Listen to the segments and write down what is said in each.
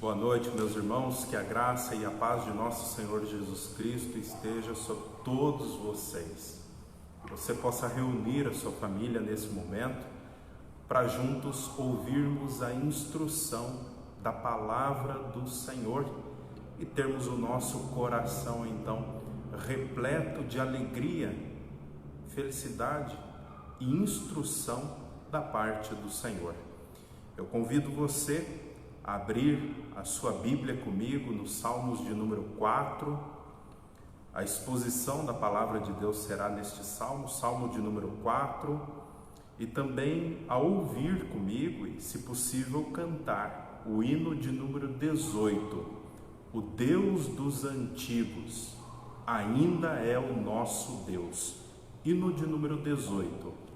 Boa noite, meus irmãos, que a graça e a paz de nosso Senhor Jesus Cristo esteja sobre todos vocês. Que você possa reunir a sua família nesse momento para juntos ouvirmos a instrução da palavra do Senhor e termos o nosso coração então repleto de alegria, felicidade e instrução da parte do Senhor. Eu convido você a abrir a sua Bíblia comigo no Salmos de número 4. A exposição da palavra de Deus será neste salmo, Salmo de número 4, e também a ouvir comigo e, se possível, cantar o hino de número 18. O Deus dos antigos ainda é o nosso Deus. Hino de número 18.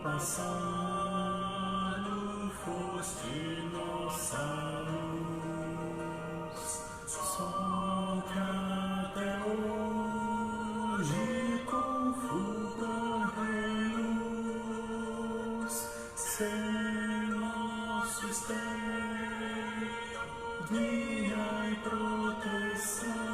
Passado foste nossa luz, só que até hoje com fulgor-luz, ser nosso esteio, guia e proteção.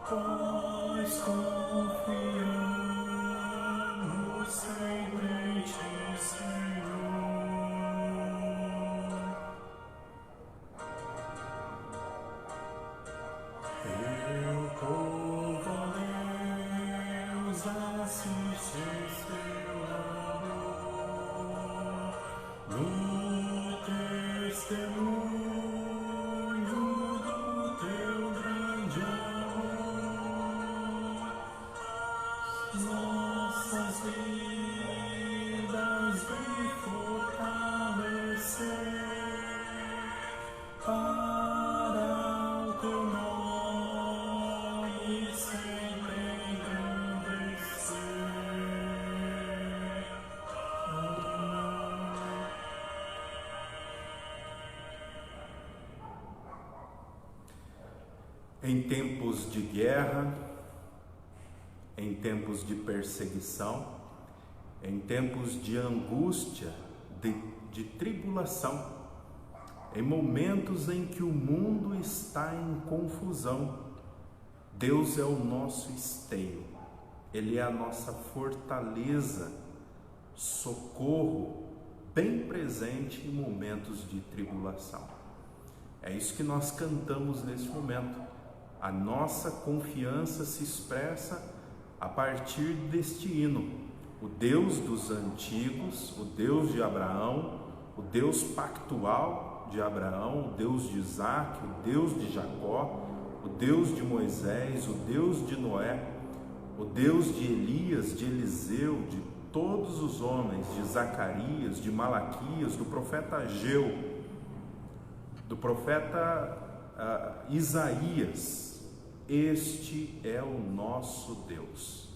Pois confiamos sempre em Ti, Senhor. Teu povo, ó Deus, assiste Teu amor no testemunho do Teu grande amor. Nossas vidas vem fortalecer para o Teu nome sempre engrandecer. Em tempos de guerra, em tempos de perseguição, em tempos de angústia, de tribulação, em momentos em que o mundo está em confusão, Deus é o nosso esteio, Ele é a nossa fortaleza, socorro, bem presente em momentos de tribulação. É isso que nós cantamos nesse momento. A nossa confiança se expressa a partir deste hino. O Deus dos antigos, o Deus de Abraão, o Deus pactual de Abraão, o Deus de Isaac, o Deus de Jacó, o Deus de Moisés, o Deus de Noé, o Deus de Elias, de Eliseu, de todos os homens, de Zacarias, de Malaquias, do profeta Ageu, do profeta Isaías. Este é o nosso Deus,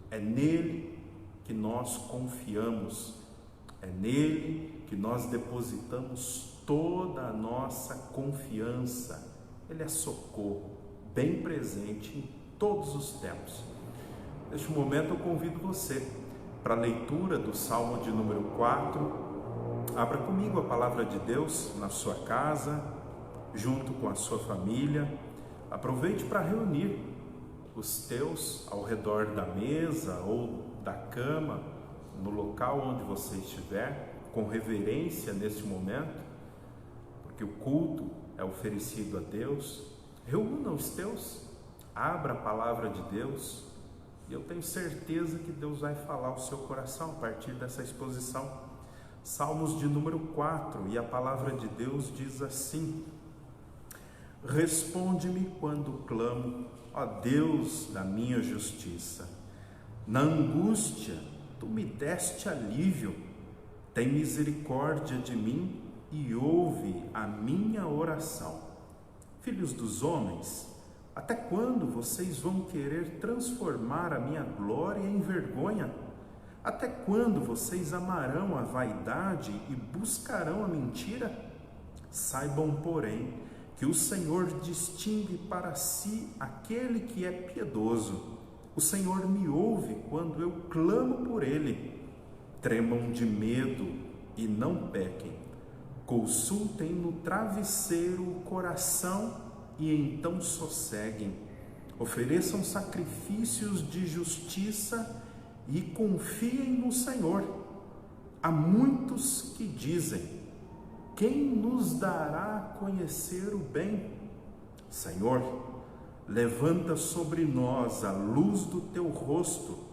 é nele que nós confiamos, é nele que nós depositamos toda a nossa confiança. Ele é socorro, bem presente em todos os tempos. Neste momento eu convido você para a leitura do Salmo de número 4. Abra comigo a palavra de Deus na sua casa, junto com a sua família. Aproveite para reunir os teus ao redor da mesa ou da cama, no local onde você estiver, com reverência neste momento, porque o culto é oferecido a Deus. Reúna os teus, abra a palavra de Deus, e eu tenho certeza que Deus vai falar ao seu coração a partir dessa exposição. Salmos de número 4, e a palavra de Deus diz assim: responde-me quando clamo, ó Deus da minha justiça. Na angústia, tu me deste alívio. Tem misericórdia de mim e ouve a minha oração. Filhos dos homens, até quando vocês vão querer transformar a minha glória em vergonha? Até quando vocês amarão a vaidade e buscarão a mentira? Saibam, porém, que o Senhor distingue para si aquele que é piedoso. O Senhor me ouve quando eu clamo por ele. Tremam de medo e não pequem. Consultem no travesseiro o coração e então sosseguem. Ofereçam sacrifícios de justiça e confiem no Senhor. Há muitos que dizem: quem nos dará a conhecer o bem? Senhor, levanta sobre nós a luz do teu rosto.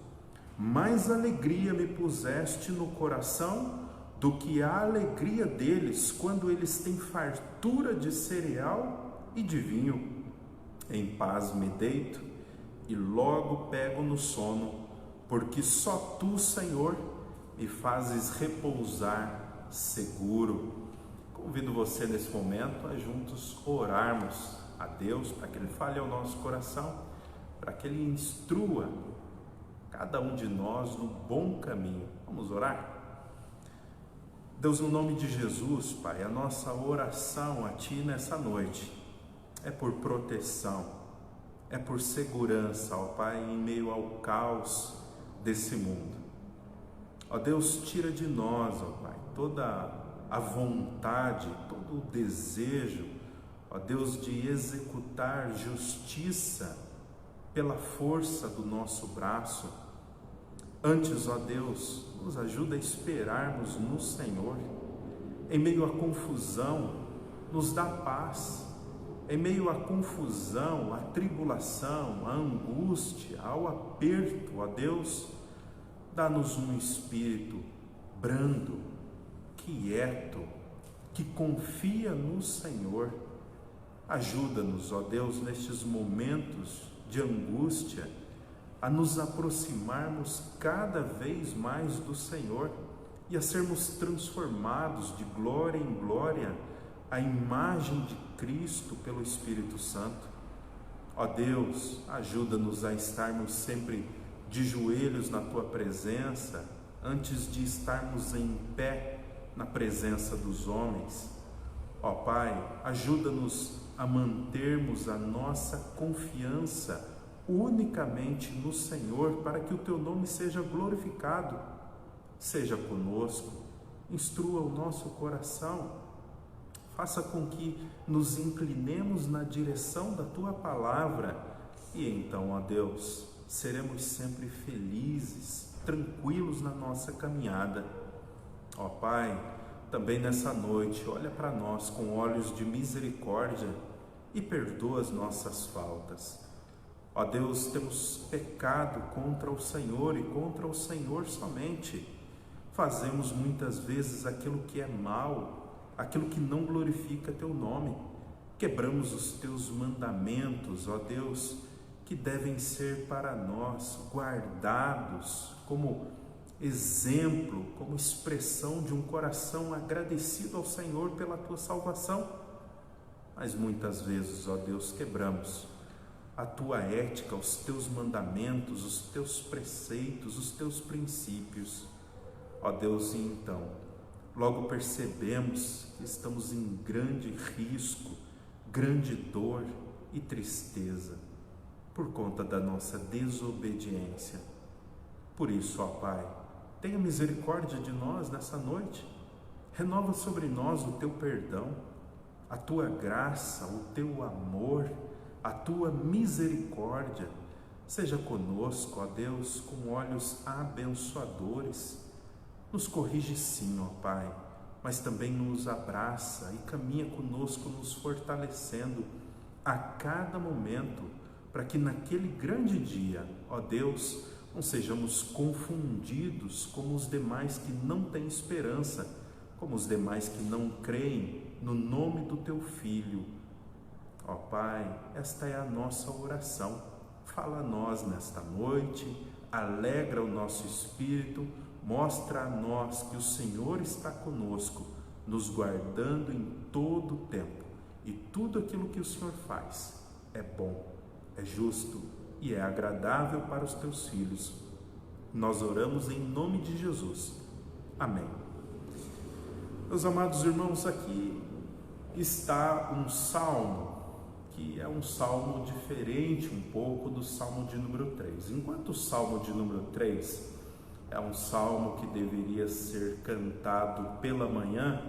Mais alegria me puseste no coração do que a alegria deles quando eles têm fartura de cereal e de vinho. Em paz me deito e logo pego no sono, porque só tu, Senhor, me fazes repousar seguro. Convido você nesse momento a juntos orarmos a Deus para que Ele fale ao nosso coração, para que Ele instrua cada um de nós no bom caminho. Vamos orar? Deus, no nome de Jesus, Pai, a nossa oração a Ti nessa noite é por proteção, é por segurança, ó Pai, em meio ao caos desse mundo. Ó Deus, tira de nós, ó Pai, toda a vontade, todo o desejo, ó Deus, de executar justiça pela força do nosso braço. Antes, ó Deus, nos ajuda a esperarmos no Senhor. Em meio à confusão, nos dá paz. Em meio à confusão, à tribulação, à angústia, ao aperto, ó Deus, dá-nos um espírito brando, quieto, que confia no Senhor. Ajuda-nos, ó Deus, nestes momentos de angústia, a nos aproximarmos cada vez mais do Senhor e a sermos transformados de glória em glória à imagem de Cristo pelo Espírito Santo. Ó Deus, ajuda-nos a estarmos sempre de joelhos na Tua presença, antes de estarmos em pé na presença dos homens. Ó Pai, ajuda-nos a mantermos a nossa confiança unicamente no Senhor, para que o Teu nome seja glorificado. Seja conosco, instrua o nosso coração, faça com que nos inclinemos na direção da Tua palavra, e então, ó Deus, seremos sempre felizes, tranquilos na nossa caminhada. Ó Pai, também nessa noite, olha para nós com olhos de misericórdia e perdoa as nossas faltas. Ó Deus, temos pecado contra o Senhor e contra o Senhor somente. Fazemos muitas vezes aquilo que é mal, aquilo que não glorifica Teu nome. Quebramos os Teus mandamentos, ó Deus, que devem ser para nós guardados como exemplo, como expressão de um coração agradecido ao Senhor pela Tua salvação. Mas muitas vezes, ó Deus, quebramos a Tua ética, os Teus mandamentos, os Teus preceitos, os Teus princípios. Ó Deus, e então, logo percebemos que estamos em grande risco, grande dor e tristeza por conta da nossa desobediência. Por isso, ó Pai, tenha misericórdia de nós nessa noite. Renova sobre nós o teu perdão, a tua graça, o teu amor, a tua misericórdia. Seja conosco, ó Deus, com olhos abençoadores. Nos corrige sim, ó Pai, mas também nos abraça e caminha conosco, nos fortalecendo a cada momento, para que naquele grande dia, ó Deus, não sejamos confundidos como os demais que não têm esperança, como os demais que não creem no nome do Teu Filho. Ó Pai, esta é a nossa oração. Fala a nós nesta noite, alegra o nosso espírito, mostra a nós que o Senhor está conosco, nos guardando em todo o tempo. E tudo aquilo que o Senhor faz é bom, é justo e é agradável para os Teus filhos. Nós oramos em nome de Jesus. Amém. Meus amados irmãos, aqui está um salmo, que é um salmo diferente um pouco do salmo de número 3. Enquanto o salmo de número 3 é um salmo que deveria ser cantado pela manhã,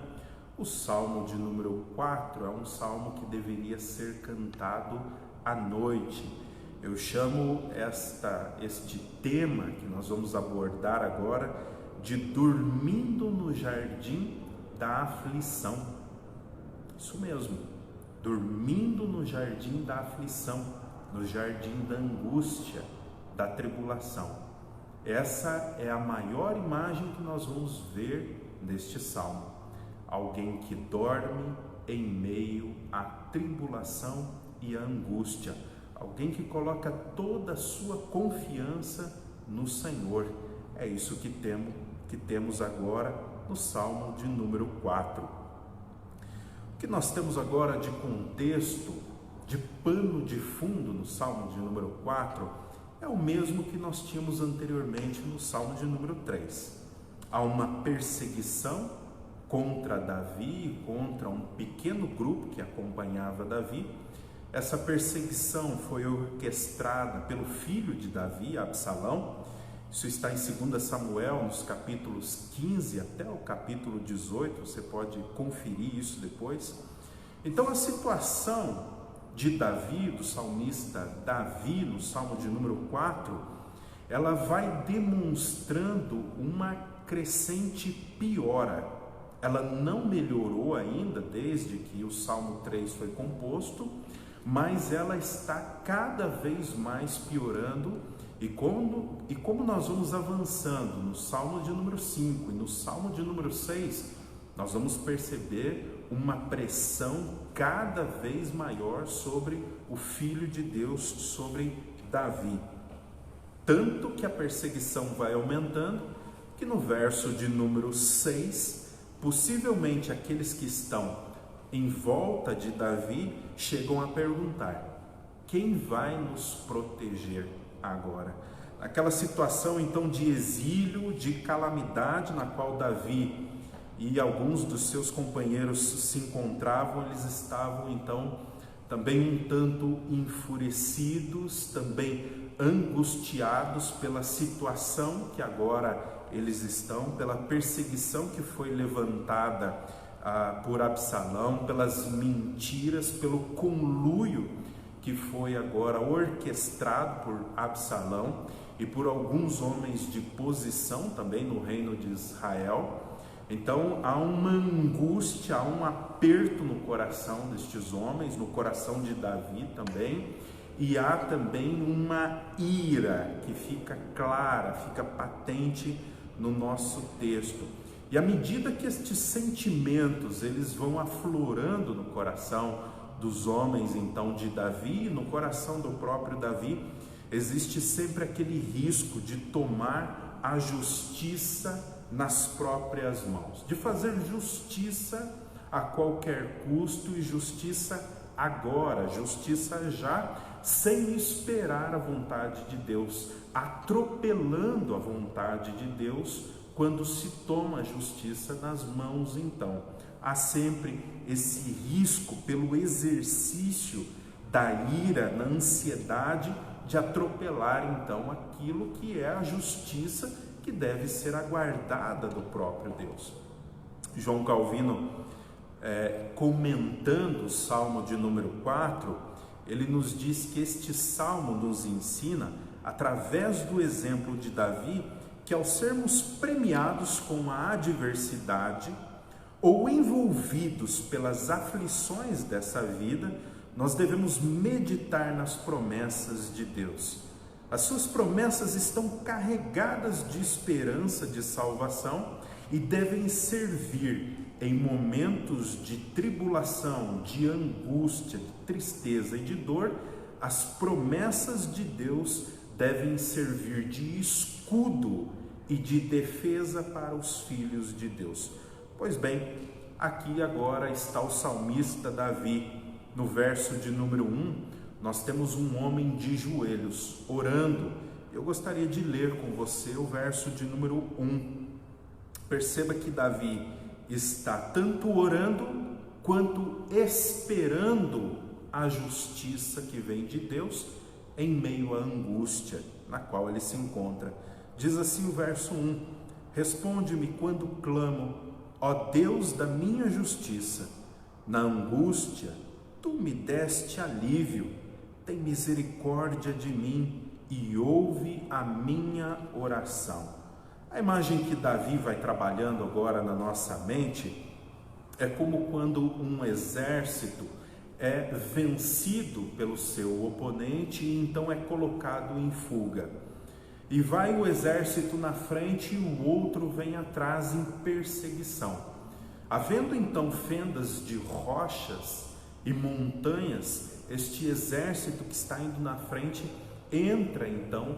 o salmo de número 4 é um salmo que deveria ser cantado à noite. Eu chamo este tema que nós vamos abordar agora de dormindo no jardim da aflição. Isso mesmo, dormindo no jardim da aflição, no jardim da angústia, da tribulação. Essa é a maior imagem que nós vamos ver neste salmo. Alguém que dorme em meio à tribulação e à angústia. Alguém que coloca toda a sua confiança no Senhor. É isso que temos agora no salmo de número 4. O que nós temos agora de contexto, de pano de fundo no salmo de número 4, é o mesmo que nós tínhamos anteriormente no salmo de número 3. Há uma perseguição contra Davi, contra um pequeno grupo que acompanhava Davi. Essa perseguição foi orquestrada pelo filho de Davi, Absalão. Isso está em 2 Samuel, nos capítulos 15 até o capítulo 18, você pode conferir isso depois. Então a situação de Davi, do salmista Davi, no salmo de número 4, ela vai demonstrando uma crescente piora. Ela não melhorou ainda desde que o salmo 3 foi composto, mas ela está cada vez mais piorando. E como nós vamos avançando no salmo de número 5 e no salmo de número 6, nós vamos perceber uma pressão cada vez maior sobre o Filho de Deus, sobre Davi. Tanto que a perseguição vai aumentando, que no verso de número 6, possivelmente aqueles que estão em volta de Davi chegam a perguntar: quem vai nos proteger agora? Aquela situação então de exílio, de calamidade na qual Davi e alguns dos seus companheiros se encontravam, eles estavam então também um tanto enfurecidos, também angustiados pela situação que agora eles estão, pela perseguição que foi levantada por Absalão, pelas mentiras, pelo conluio que foi agora orquestrado por Absalão e por alguns homens de posição também no reino de Israel. Então há uma angústia, há um aperto no coração destes homens, no coração de Davi também, e há também uma ira que fica clara, fica patente no nosso texto. E à medida que estes sentimentos eles vão aflorando no coração dos homens então de Davi, no coração do próprio Davi, existe sempre aquele risco de tomar a justiça nas próprias mãos, de fazer justiça a qualquer custo e justiça agora, justiça já, sem esperar a vontade de Deus, atropelando a vontade de Deus quando se toma a justiça nas mãos. Então, há sempre esse risco pelo exercício da ira, na ansiedade de atropelar então aquilo que é a justiça que deve ser aguardada do próprio Deus. João Calvino, comentando o Salmo de número 4, ele nos diz que este Salmo nos ensina, através do exemplo de Davi, que ao sermos premiados com a adversidade ou envolvidos pelas aflições dessa vida, nós devemos meditar nas promessas de Deus. As suas promessas estão carregadas de esperança de salvação e devem servir em momentos de tribulação, de angústia, de tristeza e de dor. As promessas de Deus devem servir de escudo e de defesa para os filhos de Deus. Pois bem, aqui agora está o salmista Davi. No verso de número 1, nós temos um homem de joelhos, orando. Eu gostaria de ler com você o verso de número 1. Perceba que Davi está tanto orando, quanto esperando a justiça que vem de Deus, em meio à angústia na qual ele se encontra. Diz assim o verso 1, responde-me quando clamo, ó Deus da minha justiça, na angústia, tu me deste alívio, tem misericórdia de mim e ouve a minha oração. A imagem que Davi vai trabalhando agora na nossa mente é como quando um exército é vencido pelo seu oponente e então é colocado em fuga. E vai o exército na frente e o outro vem atrás em perseguição. Havendo então fendas de rochas e montanhas, este exército que está indo na frente entra então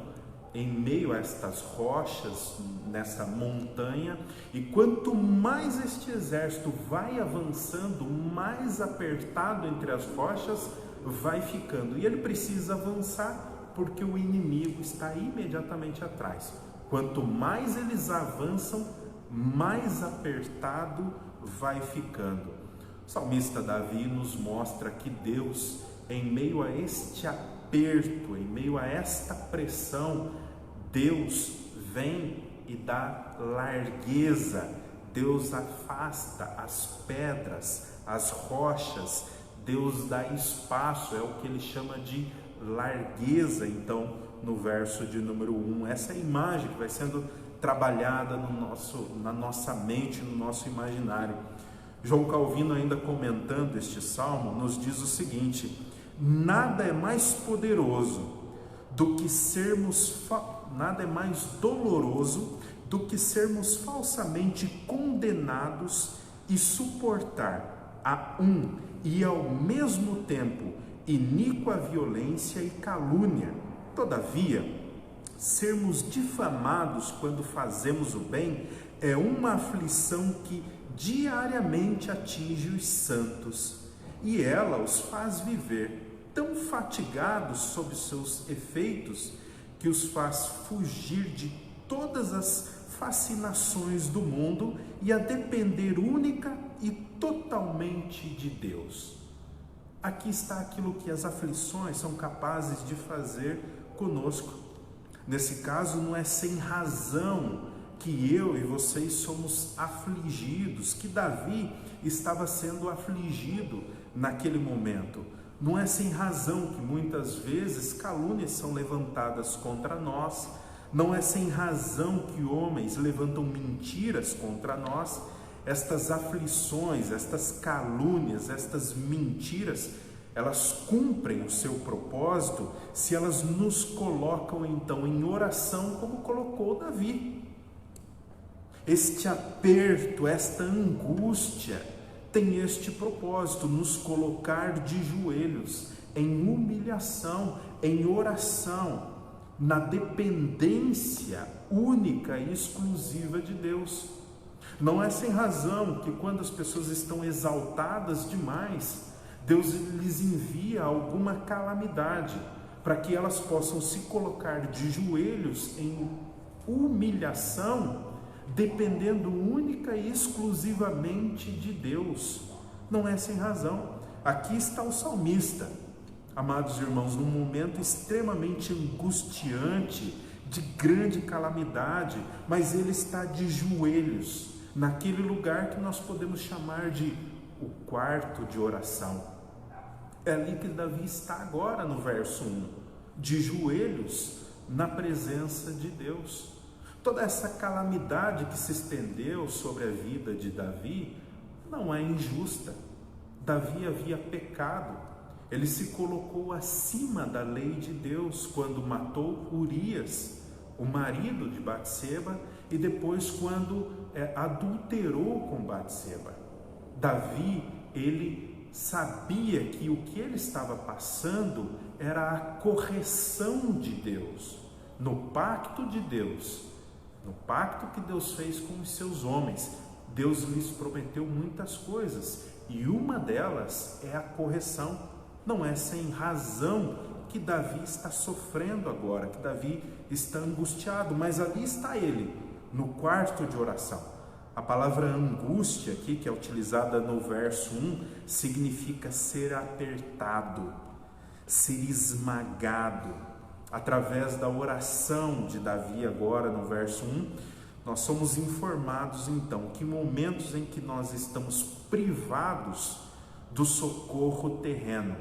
em meio a estas rochas, nessa montanha, e quanto mais este exército vai avançando, mais apertado entre as rochas vai ficando, e ele precisa avançar porque o inimigo está imediatamente atrás. Quanto mais eles avançam, mais apertado vai ficando. O salmista Davi nos mostra que Deus, em meio a este aperto, em meio a esta pressão, Deus vem e dá largueza. Deus afasta as pedras, as rochas, Deus dá espaço, é o que ele chama de largueza. Então, no verso de número 1, essa é a imagem que vai sendo trabalhada na nossa mente, no nosso imaginário. João Calvino, ainda comentando este salmo, nos diz o seguinte: nada é mais poderoso do que nada é mais doloroso do que sermos falsamente condenados e suportar e ao mesmo tempo iníqua violência e calúnia. Todavia, sermos difamados quando fazemos o bem é uma aflição que diariamente atinge os santos, e ela os faz viver tão fatigados sob seus efeitos que os faz fugir de todas as fascinações do mundo e a depender única e totalmente de Deus. Aqui está aquilo que as aflições são capazes de fazer conosco. Nesse caso, não é sem razão que eu e vocês somos afligidos, que Davi estava sendo afligido naquele momento. Não é sem razão que muitas vezes calúnias são levantadas contra nós, não é sem razão que homens levantam mentiras contra nós. Estas aflições, estas calúnias, estas mentiras, elas cumprem o seu propósito se elas nos colocam então em oração, como colocou Davi. Este aperto, esta angústia tem este propósito, nos colocar de joelhos, em humilhação, em oração, na dependência única e exclusiva de Deus. Não é sem razão que quando as pessoas estão exaltadas demais, Deus lhes envia alguma calamidade, para que elas possam se colocar de joelhos em humilhação dependendo única e exclusivamente de Deus. Não é sem razão. Aqui está o salmista, amados irmãos, num momento extremamente angustiante, de grande calamidade, mas ele está de joelhos, naquele lugar que nós podemos chamar de o quarto de oração. É ali que Davi está agora no verso 1, de joelhos na presença de Deus. Toda essa calamidade que se estendeu sobre a vida de Davi não é injusta. Davi havia pecado, ele se colocou acima da lei de Deus quando matou Urias, o marido de Batseba, e depois quando adulterou com Batseba. Davi, ele sabia que o que ele estava passando era a correção de Deus, no pacto de Deus, no pacto que Deus fez com os seus homens. Deus lhes prometeu muitas coisas, e uma delas é a correção. Não é sem razão que Davi está sofrendo agora, que Davi está angustiado, mas ali está ele, no quarto de oração. A palavra angústia aqui, que é utilizada no verso 1, significa ser apertado, ser esmagado. Através da oração de Davi agora no verso 1, nós somos informados então que momentos em que nós estamos privados do socorro terreno,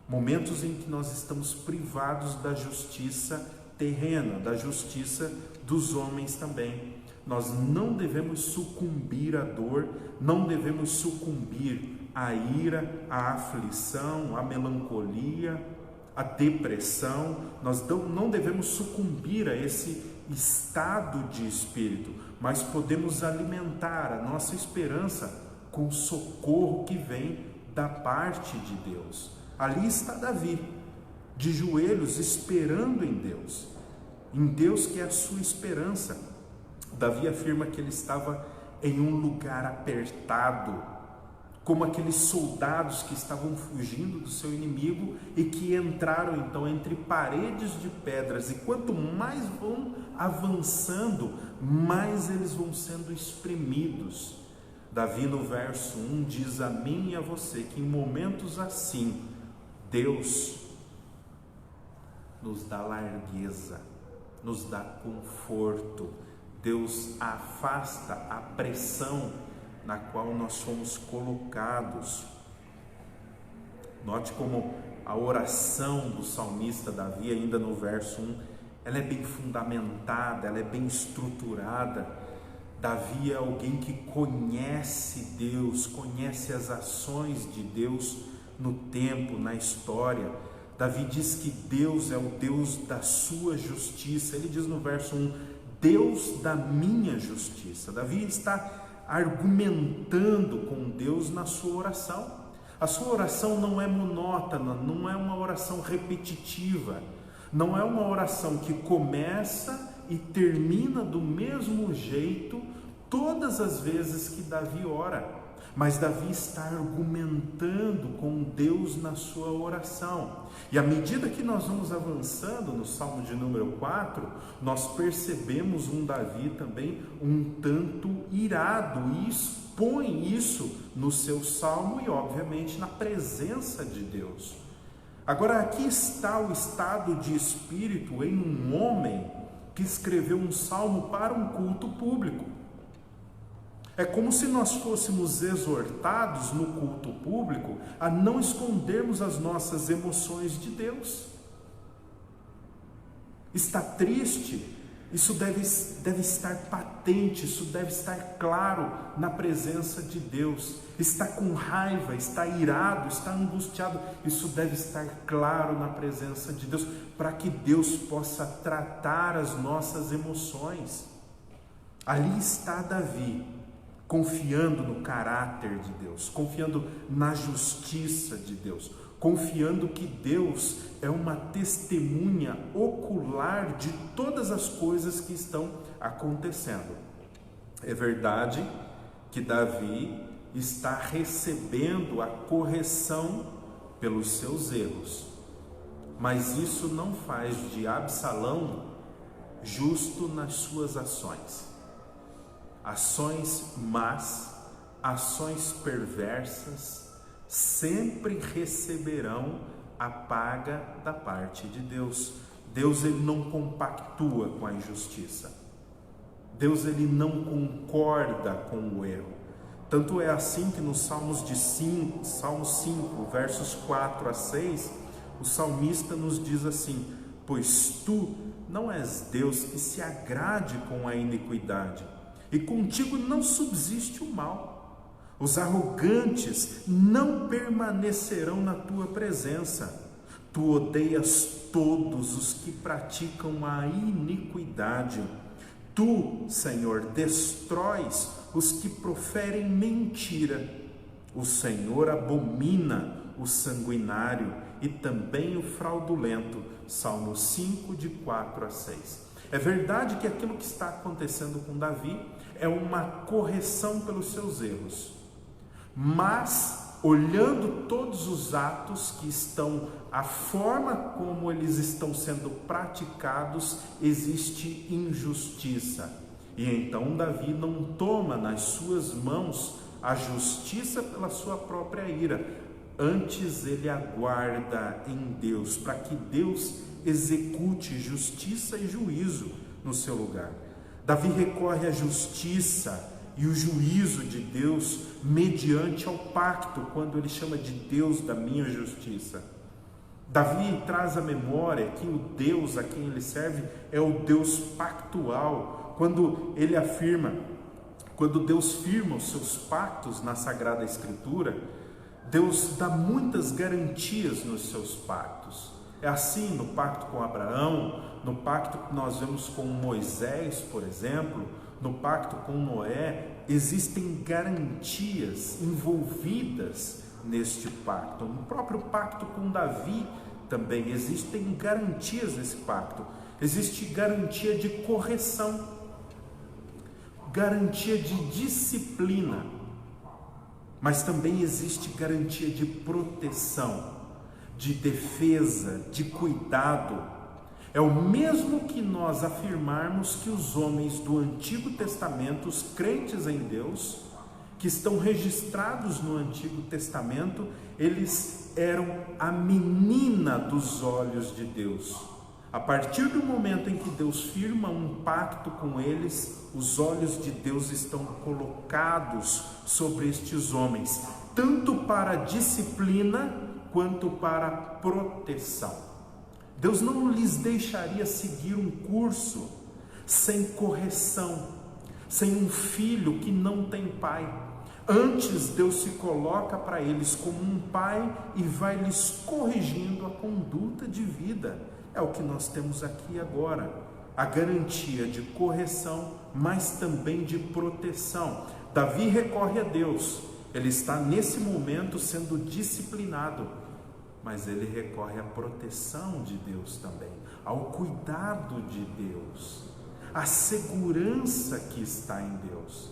momentos em que nós estamos privados da justiça terrena, da justiça dos homens também, nós não devemos sucumbir à dor, não devemos sucumbir à ira, à aflição, à melancolia, à depressão. Nós não devemos sucumbir a esse estado de espírito, mas podemos alimentar a nossa esperança com o socorro que vem da parte de Deus. Ali está Davi, de joelhos, esperando em Deus que é a sua esperança. Davi afirma que ele estava em um lugar apertado, como aqueles soldados que estavam fugindo do seu inimigo e que entraram então entre paredes de pedras, e quanto mais vão avançando, mais eles vão sendo espremidos. Davi no verso 1 diz a mim e a você que em momentos assim, Deus nos dá largueza, nos dá conforto, Deus afasta a pressão na qual nós somos colocados. Note como a oração do salmista Davi, ainda no verso 1, ela é bem fundamentada, ela é bem estruturada. Davi é alguém que conhece Deus, conhece as ações de Deus no tempo, na história. Davi diz que Deus é o Deus da sua justiça. Ele diz no verso 1, Deus da minha justiça. Davi está argumentando com Deus na sua oração. A sua oração não é monótona, não é uma oração repetitiva, não é uma oração que começa e termina do mesmo jeito todas as vezes que Davi ora, mas Davi está argumentando com Deus na sua oração. E à medida que nós vamos avançando no Salmo de número 4, nós percebemos um Davi também um tanto irado, e expõe isso no seu salmo e obviamente na presença de Deus. Agora aqui está o estado de espírito em um homem que escreveu um salmo para um culto público. É como se nós fôssemos exortados no culto público a não escondermos as nossas emoções de Deus. Está triste? Isso deve estar patente, isso deve estar claro na presença de Deus. Está com raiva, está irado, está angustiado, isso deve estar claro na presença de Deus, para que Deus possa tratar as nossas emoções. Ali está Davi, confiando no caráter de Deus, confiando na justiça de Deus, confiando que Deus é uma testemunha ocular de todas as coisas que estão acontecendo. É verdade que Davi está recebendo a correção pelos seus erros, mas isso não faz de Absalão justo nas suas ações. Ações más, ações perversas, sempre receberão a paga da parte de Deus. Deus, ele não compactua com a injustiça. Deus, ele não concorda com o erro. Tanto é assim que no Salmo 5, versos 4 a 6, o salmista nos diz assim: pois tu não és Deus que se agrade com a iniquidade, e contigo não subsiste o mal. Os arrogantes não permanecerão na tua presença. Tu odeias todos os que praticam a iniquidade. Tu, Senhor, destróis os que proferem mentira. O Senhor abomina o sanguinário e também o fraudulento. Salmo 5, de 4 a 6. É verdade que aquilo que está acontecendo com Davi é uma correção pelos seus erros. Mas, olhando todos os atos que estão, a forma como eles estão sendo praticados, existe injustiça. E então Davi não toma nas suas mãos a justiça pela sua própria ira. Antes ele aguarda em Deus, para que Deus execute justiça e juízo no seu lugar. Davi recorre à justiça e o juízo de Deus mediante ao pacto, quando ele chama de Deus da minha justiça. Davi traz à memória que o Deus a quem ele serve é o Deus pactual, quando Deus firma os seus pactos na Sagrada Escritura. Deus dá muitas garantias nos seus pactos. É assim no pacto com Abraão, no pacto que nós vemos com Moisés, por exemplo, no pacto com Noé. Existem garantias envolvidas neste pacto. No próprio pacto com Davi também existem garantias nesse pacto. Existe garantia de correção, garantia de disciplina, mas também existe garantia de proteção, de defesa, de cuidado. É o mesmo que nós afirmarmos que os homens do Antigo Testamento, os crentes em Deus, que estão registrados no Antigo Testamento, eles eram a menina dos olhos de Deus. A partir do momento em que Deus firma um pacto com eles, os olhos de Deus estão colocados sobre estes homens, tanto para disciplina quanto para proteção. Deus não lhes deixaria seguir um curso sem correção, sem um filho que não tem pai. Antes, Deus se coloca para eles como um pai e vai lhes corrigindo a conduta de vida. É o que nós temos aqui agora, a garantia de correção, mas também de proteção. Davi recorre a Deus, ele está nesse momento sendo disciplinado, mas ele recorre à proteção de Deus também, ao cuidado de Deus, à segurança que está em Deus.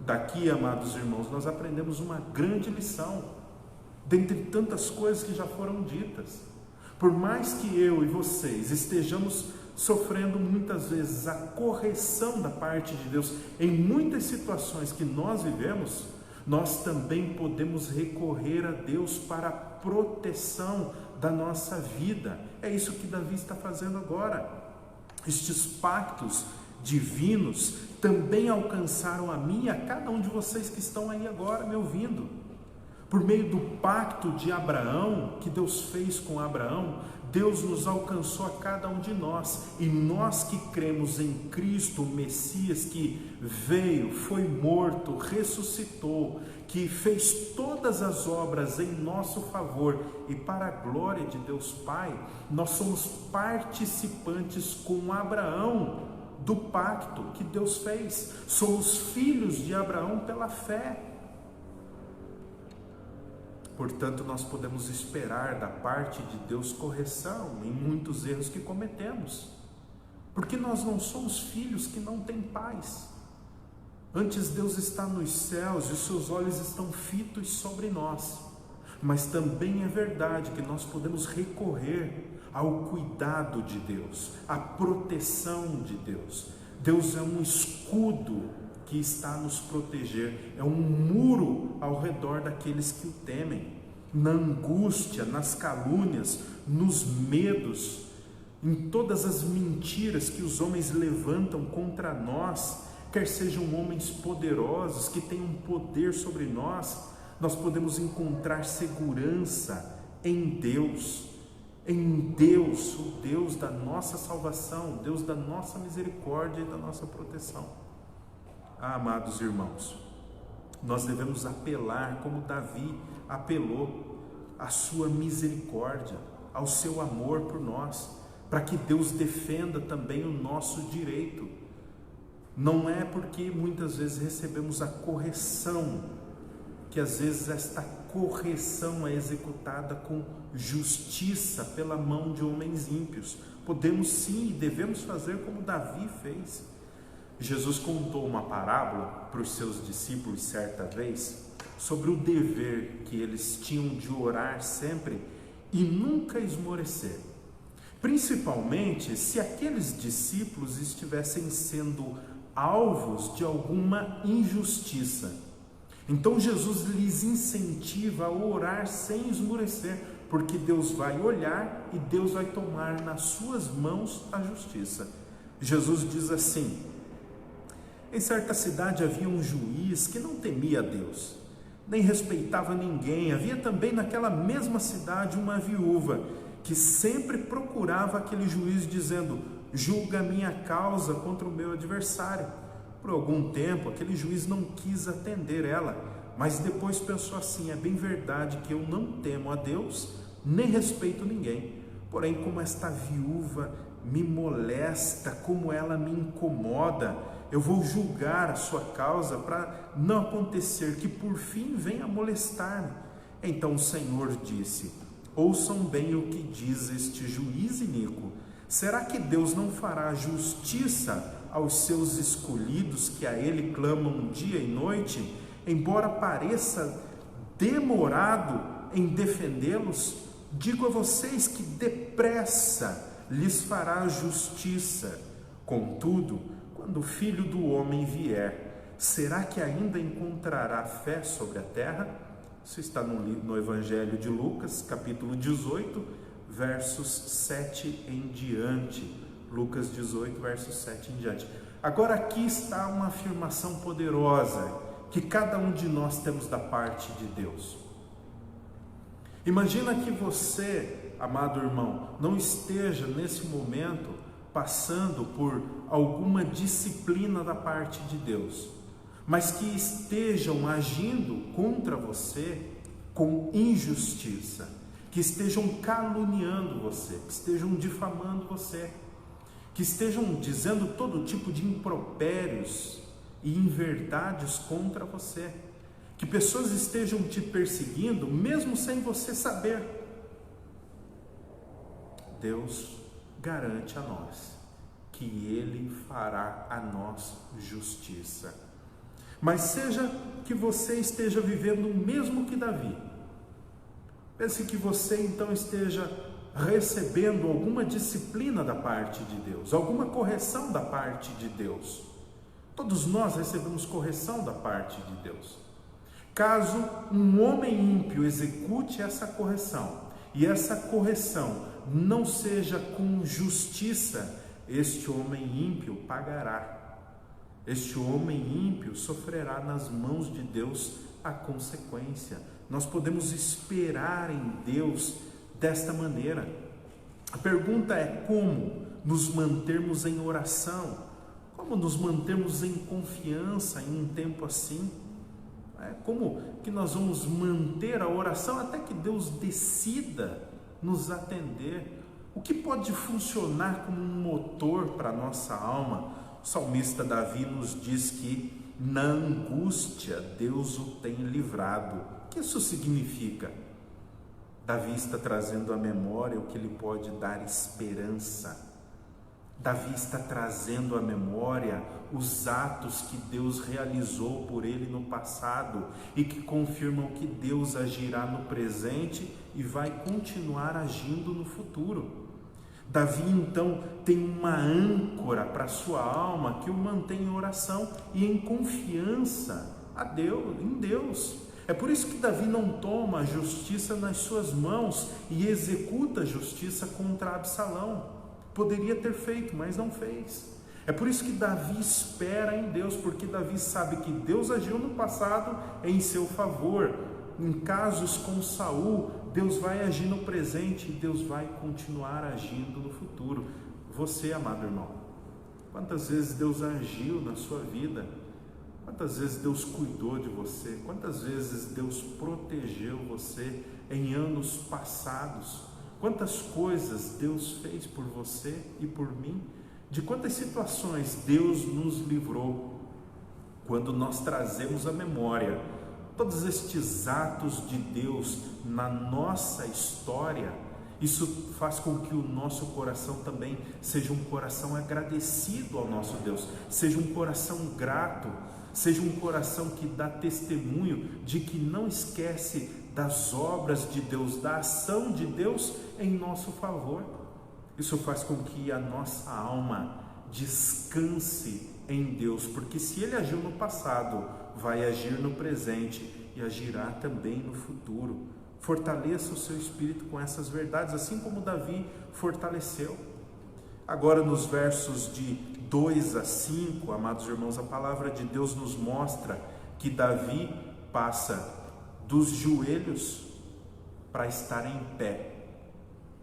Daqui, amados irmãos, nós aprendemos uma grande lição, dentre tantas coisas que já foram ditas. Por mais que eu e vocês estejamos sofrendo muitas vezes a correção da parte de Deus em muitas situações que nós vivemos, nós também podemos recorrer a Deus para a proteção da nossa vida. É isso que Davi está fazendo agora. Estes pactos divinos também alcançaram a mim e a cada um de vocês que estão aí agora me ouvindo. Por meio do pacto de Abraão, que Deus fez com Abraão, Deus nos alcançou a cada um de nós. E nós que cremos em Cristo, o Messias, que veio, foi morto, ressuscitou, que fez todas as obras em nosso favor e para a glória de Deus Pai, nós somos participantes com Abraão do pacto que Deus fez. Somos filhos de Abraão pela fé. Portanto, nós podemos esperar da parte de Deus correção em muitos erros que cometemos, porque nós não somos filhos que não têm pais. Antes, Deus está nos céus e os seus olhos estão fitos sobre nós. Mas também é verdade que nós podemos recorrer ao cuidado de Deus, à proteção de Deus. Deus é um escudo que está a nos proteger, é um muro ao redor daqueles que o temem. Na angústia, nas calúnias, nos medos, em todas as mentiras que os homens levantam contra nós, quer sejam homens poderosos que tenham poder sobre nós, nós podemos encontrar segurança em Deus, o Deus da nossa salvação, Deus da nossa misericórdia e da nossa proteção. Amados irmãos, nós devemos apelar como Davi apelou, à sua misericórdia, ao seu amor por nós, para que Deus defenda também o nosso direito. Não é porque muitas vezes recebemos a correção, que às vezes esta correção é executada com justiça pela mão de homens ímpios. Podemos sim e devemos fazer como Davi fez. Jesus contou uma parábola para os seus discípulos certa vez sobre o dever que eles tinham de orar sempre e nunca esmorecer. Principalmente se aqueles discípulos estivessem sendo alvos de alguma injustiça. Então Jesus lhes incentiva a orar sem esmorecer, porque Deus vai olhar e Deus vai tomar nas suas mãos a justiça. Jesus diz assim: em certa cidade havia um juiz que não temia a Deus, nem respeitava ninguém. Havia também naquela mesma cidade uma viúva que sempre procurava aquele juiz dizendo: julga a minha causa contra o meu adversário. Por algum tempo aquele juiz não quis atender ela, mas depois pensou assim: é bem verdade que eu não temo a Deus, nem respeito ninguém. Porém, como esta viúva me molesta, como ela me incomoda, eu vou julgar a sua causa para não acontecer que por fim venha molestar-me. Então o Senhor disse: ouçam bem o que diz este juiz iníquo. Será que Deus não fará justiça aos seus escolhidos que a Ele clamam dia e noite, embora pareça demorado em defendê-los? Digo a vocês que depressa lhes fará justiça. Contudo, quando o Filho do Homem vier, será que ainda encontrará fé sobre a terra? Isso está no Evangelho de Lucas, capítulo 18, versos 7 em diante. Lucas 18, versos 7 em diante. Agora aqui está uma afirmação poderosa que cada um de nós temos da parte de Deus. Imagina que você, amado irmão, não esteja nesse momento passando por alguma disciplina da parte de Deus, mas que estejam agindo contra você com injustiça, que estejam caluniando você, que estejam difamando você, que estejam dizendo todo tipo de impropérios e inverdades contra você, que pessoas estejam te perseguindo mesmo sem você saber. Deus garante a nós que Ele fará a nós justiça. Mas seja que você esteja vivendo o mesmo que Davi, pense que você então esteja recebendo alguma disciplina da parte de Deus, alguma correção da parte de Deus. Todos nós recebemos correção da parte de Deus. Caso um homem ímpio execute essa correção, e essa correção não seja com justiça, este homem ímpio pagará. Este homem ímpio sofrerá nas mãos de Deus a consequência. Nós podemos esperar em Deus desta maneira. A pergunta é: como nos mantermos em oração? Como nos mantermos em confiança em um tempo assim? Como que nós vamos manter a oração até que Deus decida nos atender? O que pode funcionar como um motor para a nossa alma? O salmista Davi nos diz que na angústia Deus o tem livrado. O que isso significa? Davi está trazendo à memória o que lhe pode dar esperança. Davi está trazendo à memória os atos que Deus realizou por ele no passado e que confirmam que Deus agirá no presente e vai continuar agindo no futuro. Davi então tem uma âncora para a sua alma que o mantém em oração e em confiança em Deus. É por isso que Davi não toma a justiça nas suas mãos e executa a justiça contra Absalão. Poderia ter feito, mas não fez. É por isso que Davi espera em Deus, porque Davi sabe que Deus agiu no passado em seu favor. Em casos com Saul, Deus vai agir no presente e Deus vai continuar agindo no futuro. Você, amado irmão, quantas vezes Deus agiu na sua vida? Quantas vezes Deus cuidou de você? Quantas vezes Deus protegeu você em anos passados? Quantas coisas Deus fez por você e por mim? De quantas situações Deus nos livrou? Quando nós trazemos à memória todos estes atos de Deus na nossa história, isso faz com que o nosso coração também seja um coração agradecido ao nosso Deus, seja um coração grato, seja um coração que dá testemunho de que não esquece das obras de Deus, da ação de Deus em nosso favor. Isso faz com que a nossa alma descanse em Deus, porque se Ele agiu no passado, vai agir no presente e agirá também no futuro. Fortaleça o seu espírito com essas verdades, assim como Davi fortaleceu. Agora, nos versos de 2 a 5, amados irmãos, a palavra de Deus nos mostra que Davi passa dos joelhos para estar em pé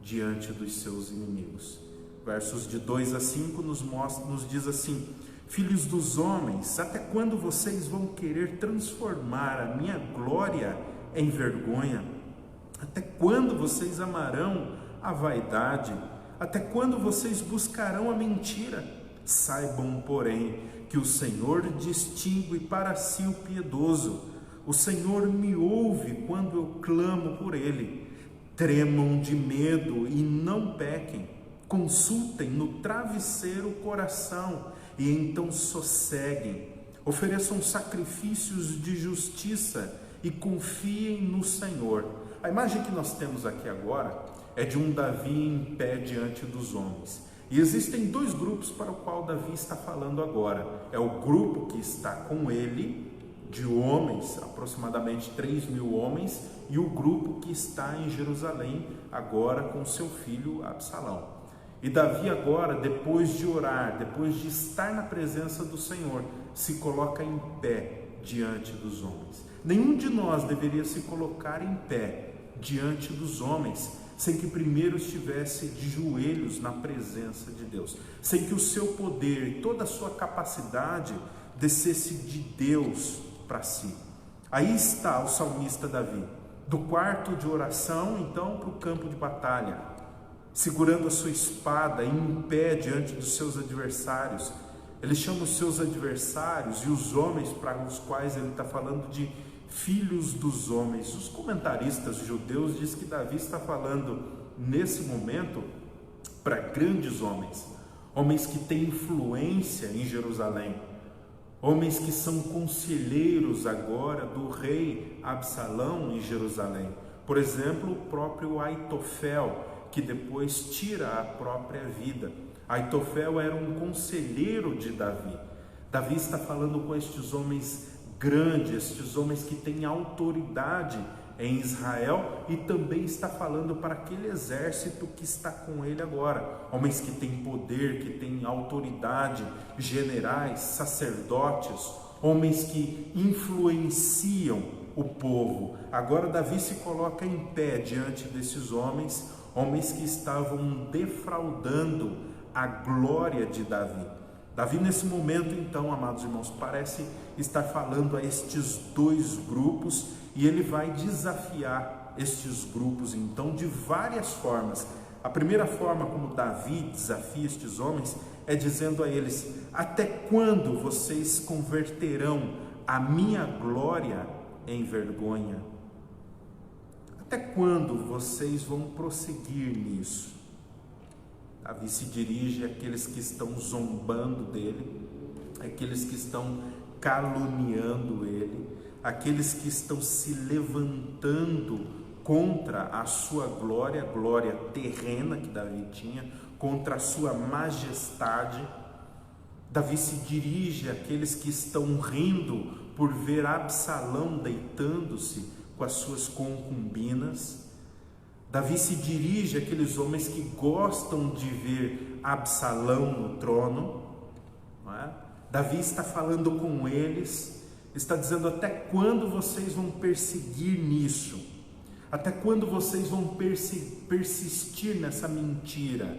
diante dos seus inimigos. Versos de 2 a 5 nos diz assim: filhos dos homens, até quando vocês vão querer transformar a minha glória em vergonha? Até quando vocês amarão a vaidade? Até quando vocês buscarão a mentira? Saibam, porém, que o Senhor distingue para si o piedoso. O Senhor me ouve quando eu clamo por Ele. Tremam de medo e não pequem. Consultem no travesseiro o coração e então sosseguem. Ofereçam sacrifícios de justiça e confiem no Senhor. A imagem que nós temos aqui agora é de um Davi em pé diante dos homens. E existem dois grupos para o qual Davi está falando agora. É o grupo que está com ele, de homens, aproximadamente 3.000 homens, e o grupo que está em Jerusalém, agora com seu filho Absalão. E Davi agora, depois de orar, depois de estar na presença do Senhor, se coloca em pé diante dos homens. Nenhum de nós deveria se colocar em pé diante dos homens sem que primeiro estivesse de joelhos na presença de Deus, sem que o seu poder e toda a sua capacidade descesse de Deus para si. Aí está o salmista Davi, do quarto de oração então para o campo de batalha, segurando a sua espada em pé diante dos seus adversários. Ele chama os seus adversários e os homens para os quais ele está falando de filhos dos homens. Os comentaristas judeus dizem que Davi está falando nesse momento para grandes homens, homens que têm influência em Jerusalém, homens que são conselheiros agora do rei Absalão em Jerusalém. Por exemplo, o próprio Aitofel, que depois tira a própria vida. Aitofel era um conselheiro de Davi. Davi está falando com estes homens grandes, estes homens que têm autoridade em Israel, e também está falando para aquele exército que está com ele agora, homens que têm poder, que têm autoridade, generais, sacerdotes, homens que influenciam o povo. Agora Davi se coloca em pé diante desses homens, homens que estavam defraudando a glória de Davi. Davi nesse momento então, amados irmãos, parece estar falando a estes dois grupos, e ele vai desafiar estes grupos então de várias formas. A primeira forma como Davi desafia estes homens é dizendo a eles: até quando vocês converterão a minha glória em vergonha? Até quando vocês vão prosseguir nisso? Davi se dirige àqueles que estão zombando dele, àqueles que estão caluniando ele, aqueles que estão se levantando contra a sua glória, glória terrena que Davi tinha, contra a sua majestade. Davi se dirige àqueles que estão rindo por ver Absalão deitando-se com as suas concubinas. Davi se dirige àqueles homens que gostam de ver Absalão no trono, não é? Davi está falando com eles, está dizendo: até quando vocês vão perseguir nisso? Até quando vocês vão persistir nessa mentira,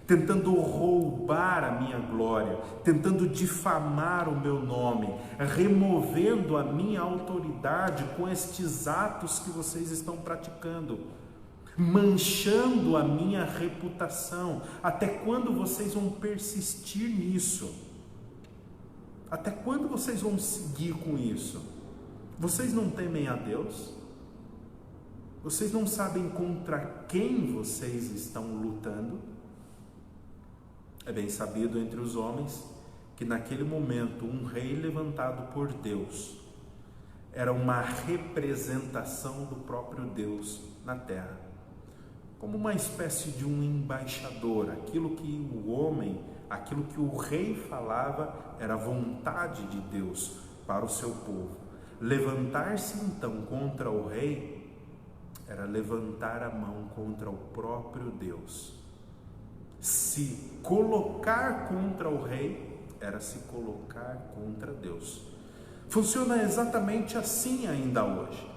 tentando roubar a minha glória, tentando difamar o meu nome, removendo a minha autoridade com estes atos que vocês estão praticando, manchando a minha reputação? Até quando vocês vão persistir nisso? Até quando vocês vão seguir com isso? Vocês não temem a Deus? Vocês não sabem contra quem vocês estão lutando? É bem sabido entre os homens que naquele momento um rei levantado por Deus era uma representação do próprio Deus na terra, como uma espécie de um embaixador. Aquilo que o homem, aquilo que o rei falava era a vontade de Deus para o seu povo. Levantar-se então contra o rei era levantar a mão contra o próprio Deus. Se colocar contra o rei era se colocar contra Deus. Funciona exatamente assim ainda hoje.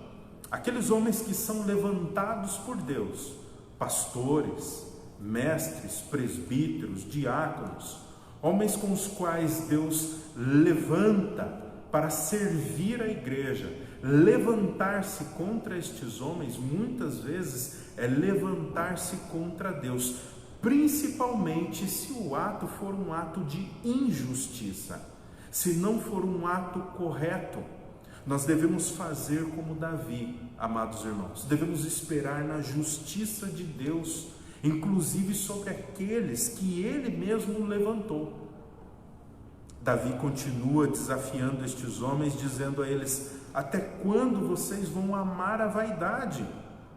Aqueles homens que são levantados por Deus, pastores, mestres, presbíteros, diáconos, homens com os quais Deus levanta para servir a igreja, levantar-se contra estes homens muitas vezes é levantar-se contra Deus, principalmente se o ato for um ato de injustiça, se não for um ato correto. Nós devemos fazer como Davi, amados irmãos, devemos esperar na justiça de Deus, inclusive sobre aqueles que ele mesmo levantou. Davi continua desafiando estes homens, dizendo a eles: até quando vocês vão amar a vaidade?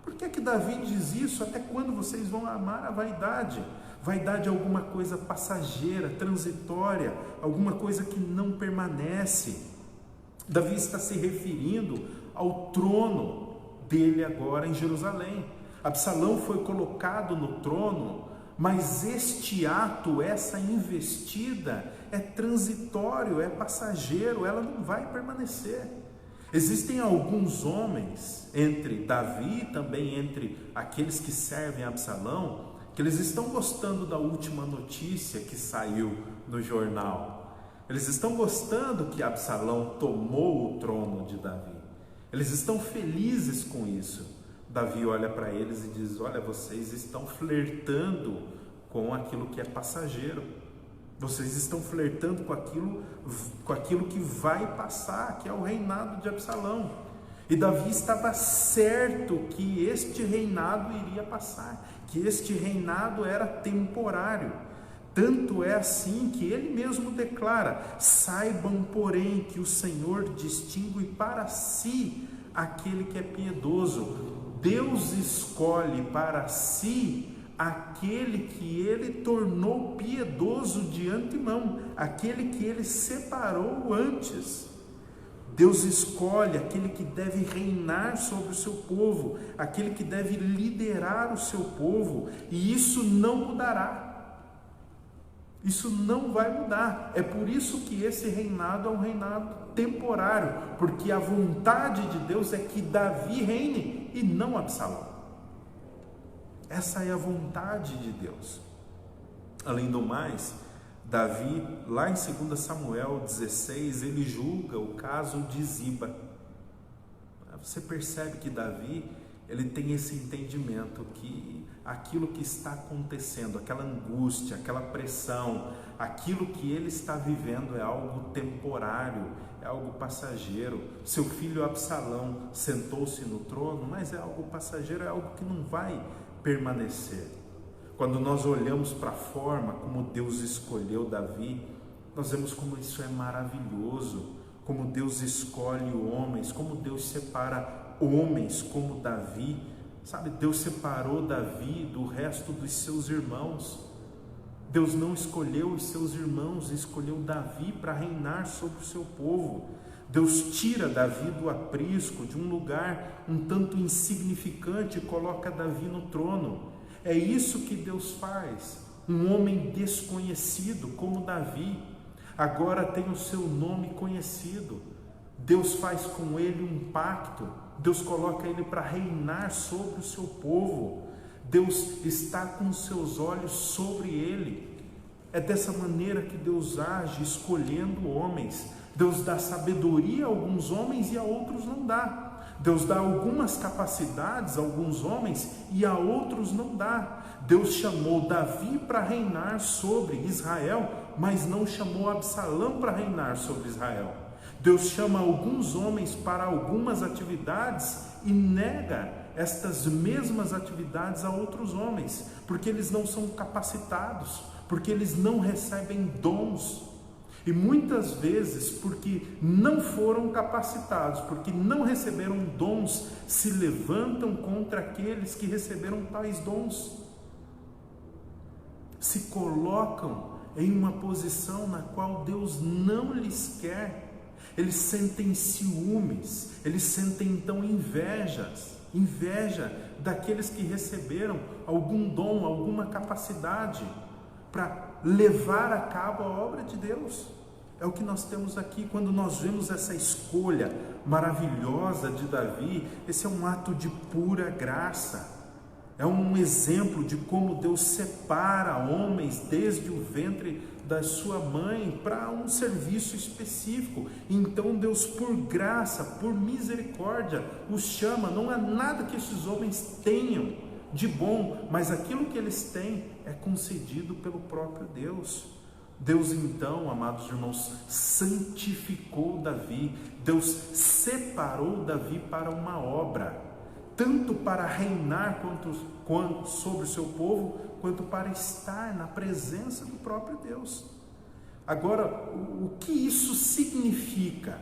Por que é que Davi diz isso? Até quando vocês vão amar a vaidade? Vaidade é alguma coisa passageira, transitória, alguma coisa que não permanece. Davi está se referindo ao trono dele agora em Jerusalém. Absalão foi colocado no trono, mas este ato, essa investida é transitório, é passageiro, ela não vai permanecer. Existem alguns homens, entre Davi e também entre aqueles que servem a Absalão, que eles estão gostando da última notícia que saiu no jornal. Eles estão gostando que Absalão tomou o trono de Davi. Eles estão felizes com isso. Davi olha para eles e diz: olha, vocês estão flertando com aquilo que é passageiro. Vocês estão flertando com aquilo que vai passar, que é o reinado de Absalão. E Davi estava certo que este reinado iria passar, que este reinado era temporário. Tanto é assim que ele mesmo declara: saibam, porém, que o Senhor distingue para si aquele que é piedoso. Deus escolhe para si aquele que ele tornou piedoso de antemão, aquele que ele separou antes. Deus escolhe aquele que deve reinar sobre o seu povo, aquele que deve liderar o seu povo, e isso não mudará. Isso não vai mudar. É por isso que esse reinado é um reinado temporário, porque a vontade de Deus é que Davi reine e não Absalão. Essa é a vontade de Deus. Além do mais, Davi, lá em 2 Samuel 16, ele julga o caso de Ziba. Você percebe que Davi, ele tem esse entendimento que aquilo que está acontecendo, aquela angústia, aquela pressão, aquilo que ele está vivendo é algo temporário, é algo passageiro. Seu filho Absalão sentou-se no trono, mas é algo passageiro, é algo que não vai permanecer. Quando nós olhamos para a forma como Deus escolheu Davi, nós vemos como isso é maravilhoso, como Deus escolhe homens, como Deus separa homens como Davi, Sabe, Deus separou Davi do resto dos seus irmãos. Deus não escolheu os seus irmãos, escolheu Davi para reinar sobre o seu povo. Deus tira Davi do aprisco, de um lugar um tanto insignificante, e coloca Davi no trono. É isso que Deus faz. Um homem desconhecido como Davi, agora tem o seu nome conhecido. Deus faz com ele um pacto. Deus coloca ele para reinar sobre o seu povo. Deus está com os seus olhos sobre ele. É dessa maneira que Deus age, escolhendo homens. Deus dá sabedoria a alguns homens e a outros não dá. Deus dá algumas capacidades a alguns homens e a outros não dá. Deus chamou Davi para reinar sobre Israel, mas não chamou Absalão para reinar sobre Israel. Deus chama alguns homens para algumas atividades e nega estas mesmas atividades a outros homens, porque eles não são capacitados, porque eles não recebem dons. E muitas vezes, porque não foram capacitados, porque não receberam dons, se levantam contra aqueles que receberam tais dons. Se colocam em uma posição na qual Deus não lhes quer. Eles sentem ciúmes, eles sentem então inveja daqueles que receberam algum dom, alguma capacidade para levar a cabo a obra de Deus. É o que nós temos aqui quando nós vemos essa escolha maravilhosa de Davi. Esse é um ato de pura graça. É um exemplo de como Deus separa homens desde o ventre da sua mãe para um serviço específico. Então Deus, por graça, por misericórdia, os chama. Não há nada que esses homens tenham de bom, mas aquilo que eles têm é concedido pelo próprio Deus. Deus então, amados irmãos, santificou Davi. Deus separou Davi para uma obra, tanto para reinar quanto sobre o seu povo, quanto para estar na presença do próprio Deus. Agora, o que isso significa?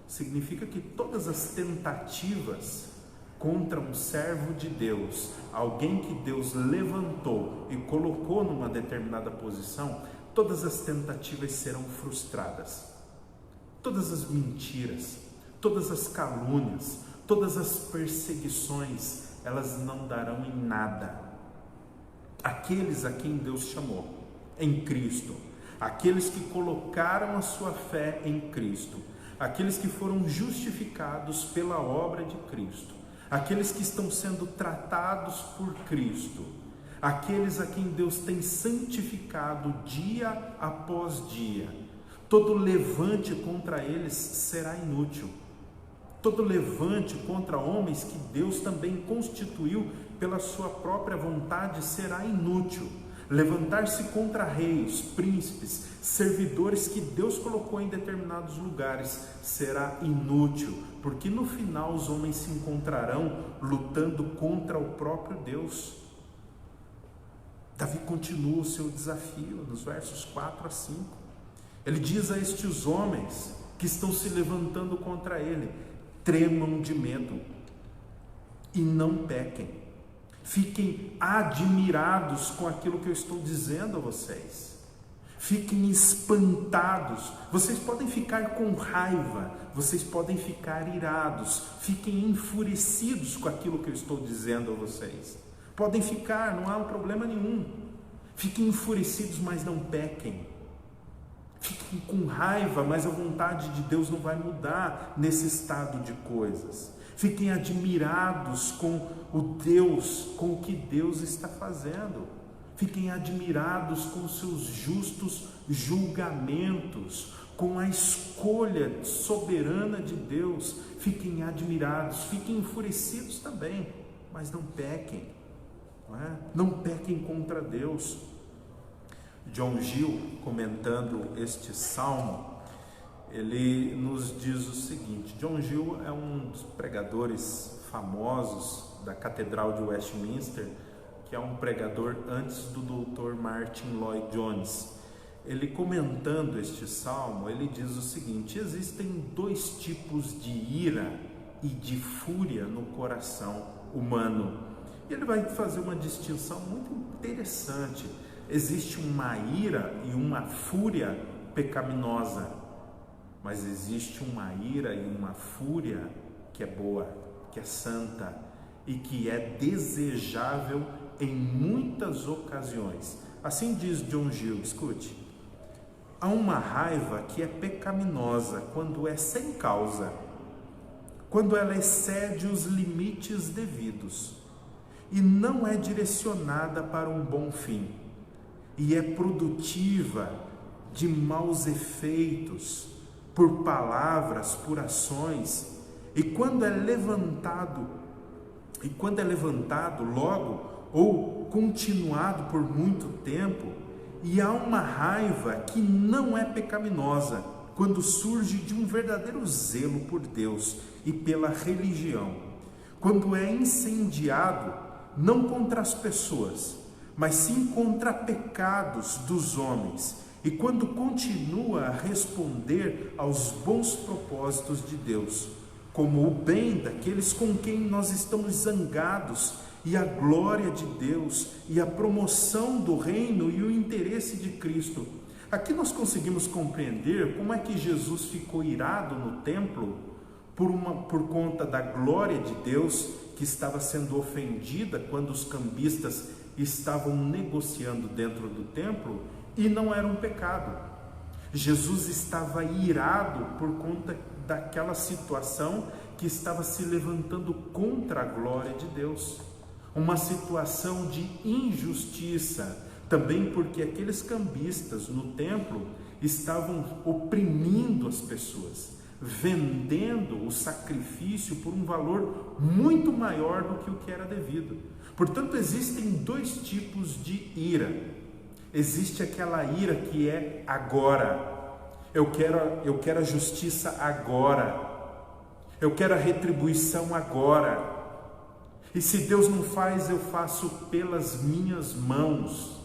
Significa que todas as tentativas contra um servo de Deus, alguém que Deus levantou e colocou numa determinada posição, todas as tentativas serão frustradas. Todas as mentiras, todas as calúnias, todas as perseguições, elas não darão em nada. Aqueles a quem Deus chamou em Cristo, aqueles que colocaram a sua fé em Cristo, aqueles que foram justificados pela obra de Cristo, aqueles que estão sendo tratados por Cristo, aqueles a quem Deus tem santificado dia após dia, todo levante contra eles será inútil. Todo levante contra homens que Deus também constituiu pela sua própria vontade será inútil. Levantar-se contra reis, príncipes, servidores que Deus colocou em determinados lugares será inútil, porque no final os homens se encontrarão lutando contra o próprio Deus. Davi continua o seu desafio nos versos 4 a 5. Ele diz a estes homens que estão se levantando contra ele: tremam de medo e não pequem. Fiquem admirados com aquilo que eu estou dizendo a vocês. Fiquem espantados. Vocês podem ficar com raiva, vocês podem ficar irados, fiquem enfurecidos com aquilo que eu estou dizendo a vocês. Podem ficar, não há problema nenhum. Fiquem enfurecidos, mas não pequem. Fiquem com raiva, mas a vontade de Deus não vai mudar nesse estado de coisas. Fiquem admirados com com o que Deus está fazendo. Fiquem admirados com os seus justos julgamentos, com a escolha soberana de Deus. Fiquem admirados, fiquem enfurecidos também, mas não pequem, não pequem contra Deus. John Gill, comentando este salmo, ele nos diz o seguinte. John Gill é um dos pregadores famosos da Catedral de Westminster, que é um pregador antes do Dr. Martin Lloyd Jones. Ele, comentando este salmo, ele diz o seguinte: existem dois tipos de ira e de fúria no coração humano. E ele vai fazer uma distinção muito interessante. Existe uma ira e uma fúria pecaminosa, mas existe uma ira e uma fúria que é boa, que é santa e que é desejável em muitas ocasiões. Assim diz John Gill, escute: há uma raiva que é pecaminosa quando é sem causa, quando ela excede os limites devidos e não é direcionada para um bom fim, e é produtiva de maus efeitos por palavras, por ações, e quando é levantado logo ou continuado por muito tempo, e há uma raiva que não é pecaminosa quando surge de um verdadeiro zelo por Deus e pela religião, quando é incendiado não contra as pessoas, mas sim contra pecados dos homens, e quando continua a responder aos bons propósitos de Deus, como o bem daqueles com quem nós estamos zangados, e a glória de Deus, e a promoção do reino e o interesse de Cristo. Aqui nós conseguimos compreender como é que Jesus ficou irado no templo por conta da glória de Deus que estava sendo ofendida quando os cambistas estavam negociando dentro do templo, e não era um pecado. Jesus estava irado por conta daquela situação que estava se levantando contra a glória de Deus, uma situação de injustiça, também porque aqueles cambistas no templo estavam oprimindo as pessoas, vendendo o sacrifício por um valor muito maior do que o que era devido. Portanto, existem dois tipos de ira. Existe aquela ira que é agora. Eu quero a justiça agora. Eu quero a retribuição agora. E se Deus não faz, eu faço pelas minhas mãos.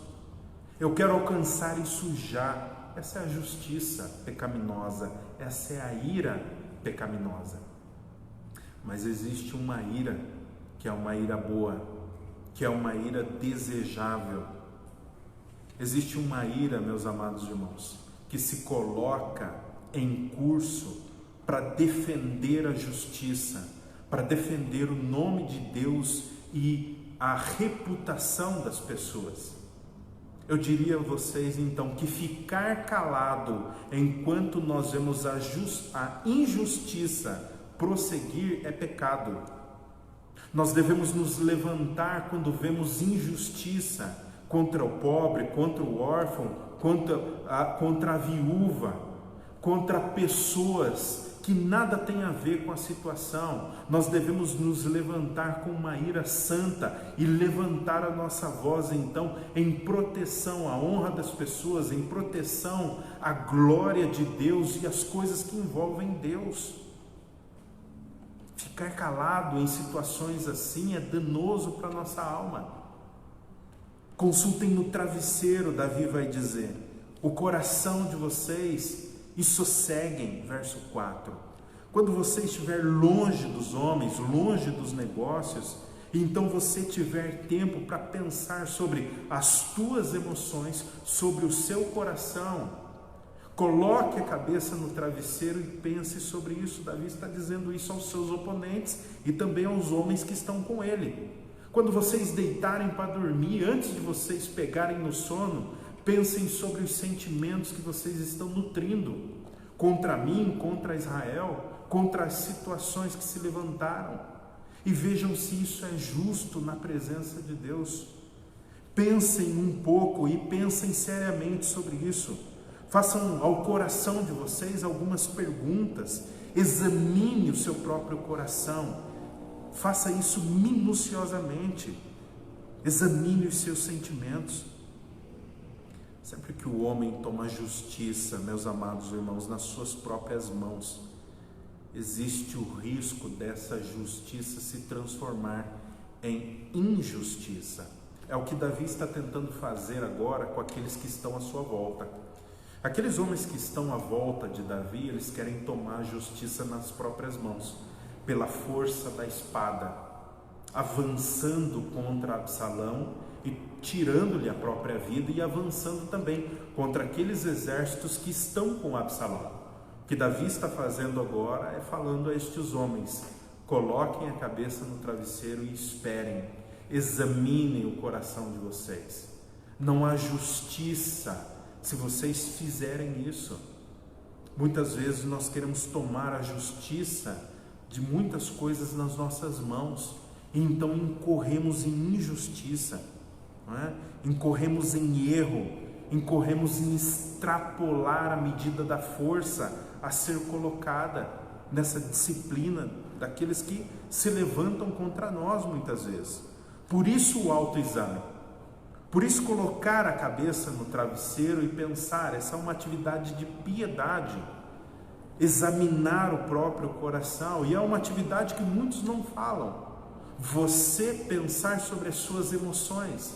Eu quero alcançar isso já. Essa é a justiça pecaminosa. Essa é a ira pecaminosa. Mas existe uma ira que é uma ira boa, que é uma ira desejável. Existe uma ira, meus amados irmãos, que se coloca em curso para defender a justiça, para defender o nome de Deus e a reputação das pessoas. Eu diria a vocês então que ficar calado enquanto nós vemos a injustiça prosseguir é pecado. Nós devemos nos levantar quando vemos injustiça contra o pobre, contra o órfão, contra a viúva, contra pessoas que nada tem a ver com a situação. Nós devemos nos levantar com uma ira santa e levantar a nossa voz então em proteção à honra das pessoas, em proteção à glória de Deus e às coisas que envolvem Deus. Ficar calado em situações assim é danoso para a nossa alma. Consultem no travesseiro, Davi vai dizer, o coração de vocês, e sosseguem, verso 4. Quando você estiver longe dos homens, longe dos negócios, então você tiver tempo para pensar sobre as tuas emoções, sobre o seu coração, coloque a cabeça no travesseiro e pense sobre isso. Davi está dizendo isso aos seus oponentes e também aos homens que estão com ele. Quando vocês deitarem para dormir, antes de vocês pegarem no sono, pensem sobre os sentimentos que vocês estão nutrindo contra mim, contra Israel, contra as situações que se levantaram, e vejam se isso é justo na presença de Deus. Pensem um pouco e pensem seriamente sobre isso. Façam ao coração de vocês algumas perguntas, examine o seu próprio coração, faça isso minuciosamente, examine os seus sentimentos. Sempre que o homem toma justiça, meus amados irmãos, nas suas próprias mãos, existe o risco dessa justiça se transformar em injustiça. É o que Davi está tentando fazer agora com aqueles que estão à sua volta. Aqueles homens que estão à volta de Davi, eles querem tomar a justiça nas próprias mãos, pela força da espada. avançando contra Absalão e tirando-lhe a própria vida, e avançando também contra aqueles exércitos que estão com Absalão. O que Davi está fazendo agora é falando a estes homens: coloquem a cabeça no travesseiro e esperem, examinem o coração de vocês. Não há justiça se vocês fizerem isso. Muitas vezes nós queremos tomar a justiça de muitas coisas nas nossas mãos, e então incorremos em injustiça, não é? Incorremos em erro, incorremos em extrapolar a medida da força a ser colocada nessa disciplina daqueles que se levantam contra nós muitas vezes. Por isso o autoexame, por isso colocar a cabeça no travesseiro e pensar, essa é uma atividade de piedade, examinar o próprio coração, e é uma atividade que muitos não falam. Você pensar sobre as suas emoções,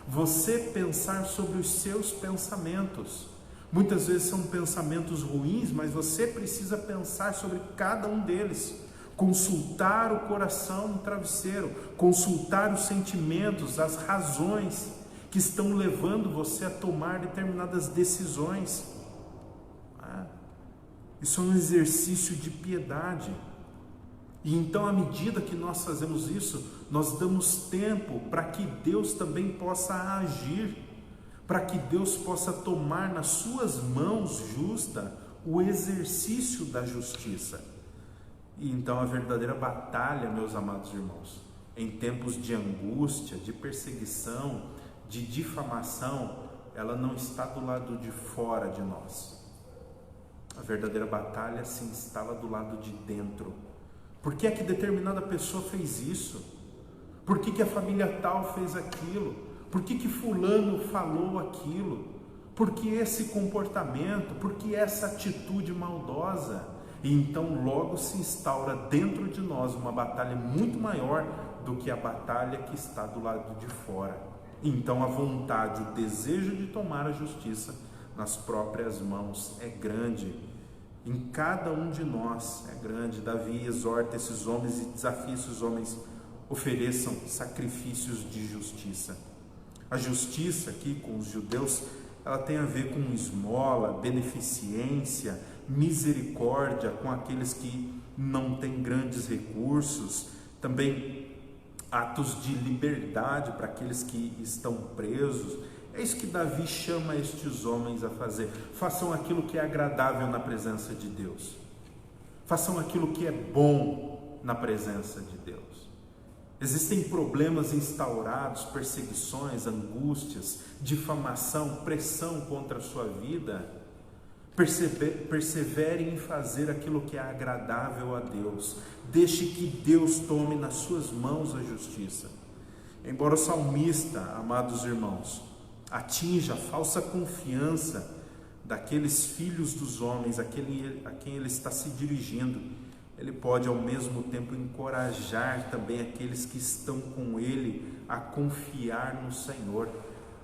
você pensar sobre os seus pensamentos. Muitas vezes são pensamentos ruins, mas você precisa pensar sobre cada um deles, consultar o coração no travesseiro, consultar os sentimentos, as razões que estão levando você a tomar determinadas decisões. Isso é um exercício de piedade. E então, à medida que nós fazemos isso, nós damos tempo para que Deus também possa agir, para que Deus possa tomar nas suas mãos justa o exercício da justiça. E então a verdadeira batalha, meus amados irmãos, em tempos de angústia, de perseguição, de difamação, ela não está do lado de fora de nós. A verdadeira batalha se instala do lado de dentro. Por que é que determinada pessoa fez isso? Por que que a família tal fez aquilo? Por que que fulano falou aquilo? Por que esse comportamento? Por que essa atitude maldosa? E então logo se instaura dentro de nós uma batalha muito maior do que a batalha que está do lado de fora. Então a vontade, o desejo de tomar a justiça nas próprias mãos é grande. Em cada um de nós é grande. Davi exorta esses homens e desafia esses homens: ofereçam sacrifícios de justiça. A justiça aqui com os judeus, ela tem a ver com esmola, beneficência, misericórdia com aqueles que não têm grandes recursos, também atos de liberdade para aqueles que estão presos. É isso que Davi chama estes homens a fazer. Façam aquilo que é agradável na presença de Deus. Façam aquilo que é bom na presença de Deus. Existem problemas instaurados, perseguições, angústias, difamação, pressão contra a sua vida. Persevere em fazer aquilo que é agradável a Deus. Deixe que Deus tome nas suas mãos a justiça. Embora o salmista, amados irmãos, atinja a falsa confiança daqueles filhos dos homens a quem ele está se dirigindo, ele pode ao mesmo tempo encorajar também aqueles que estão com ele a confiar no Senhor.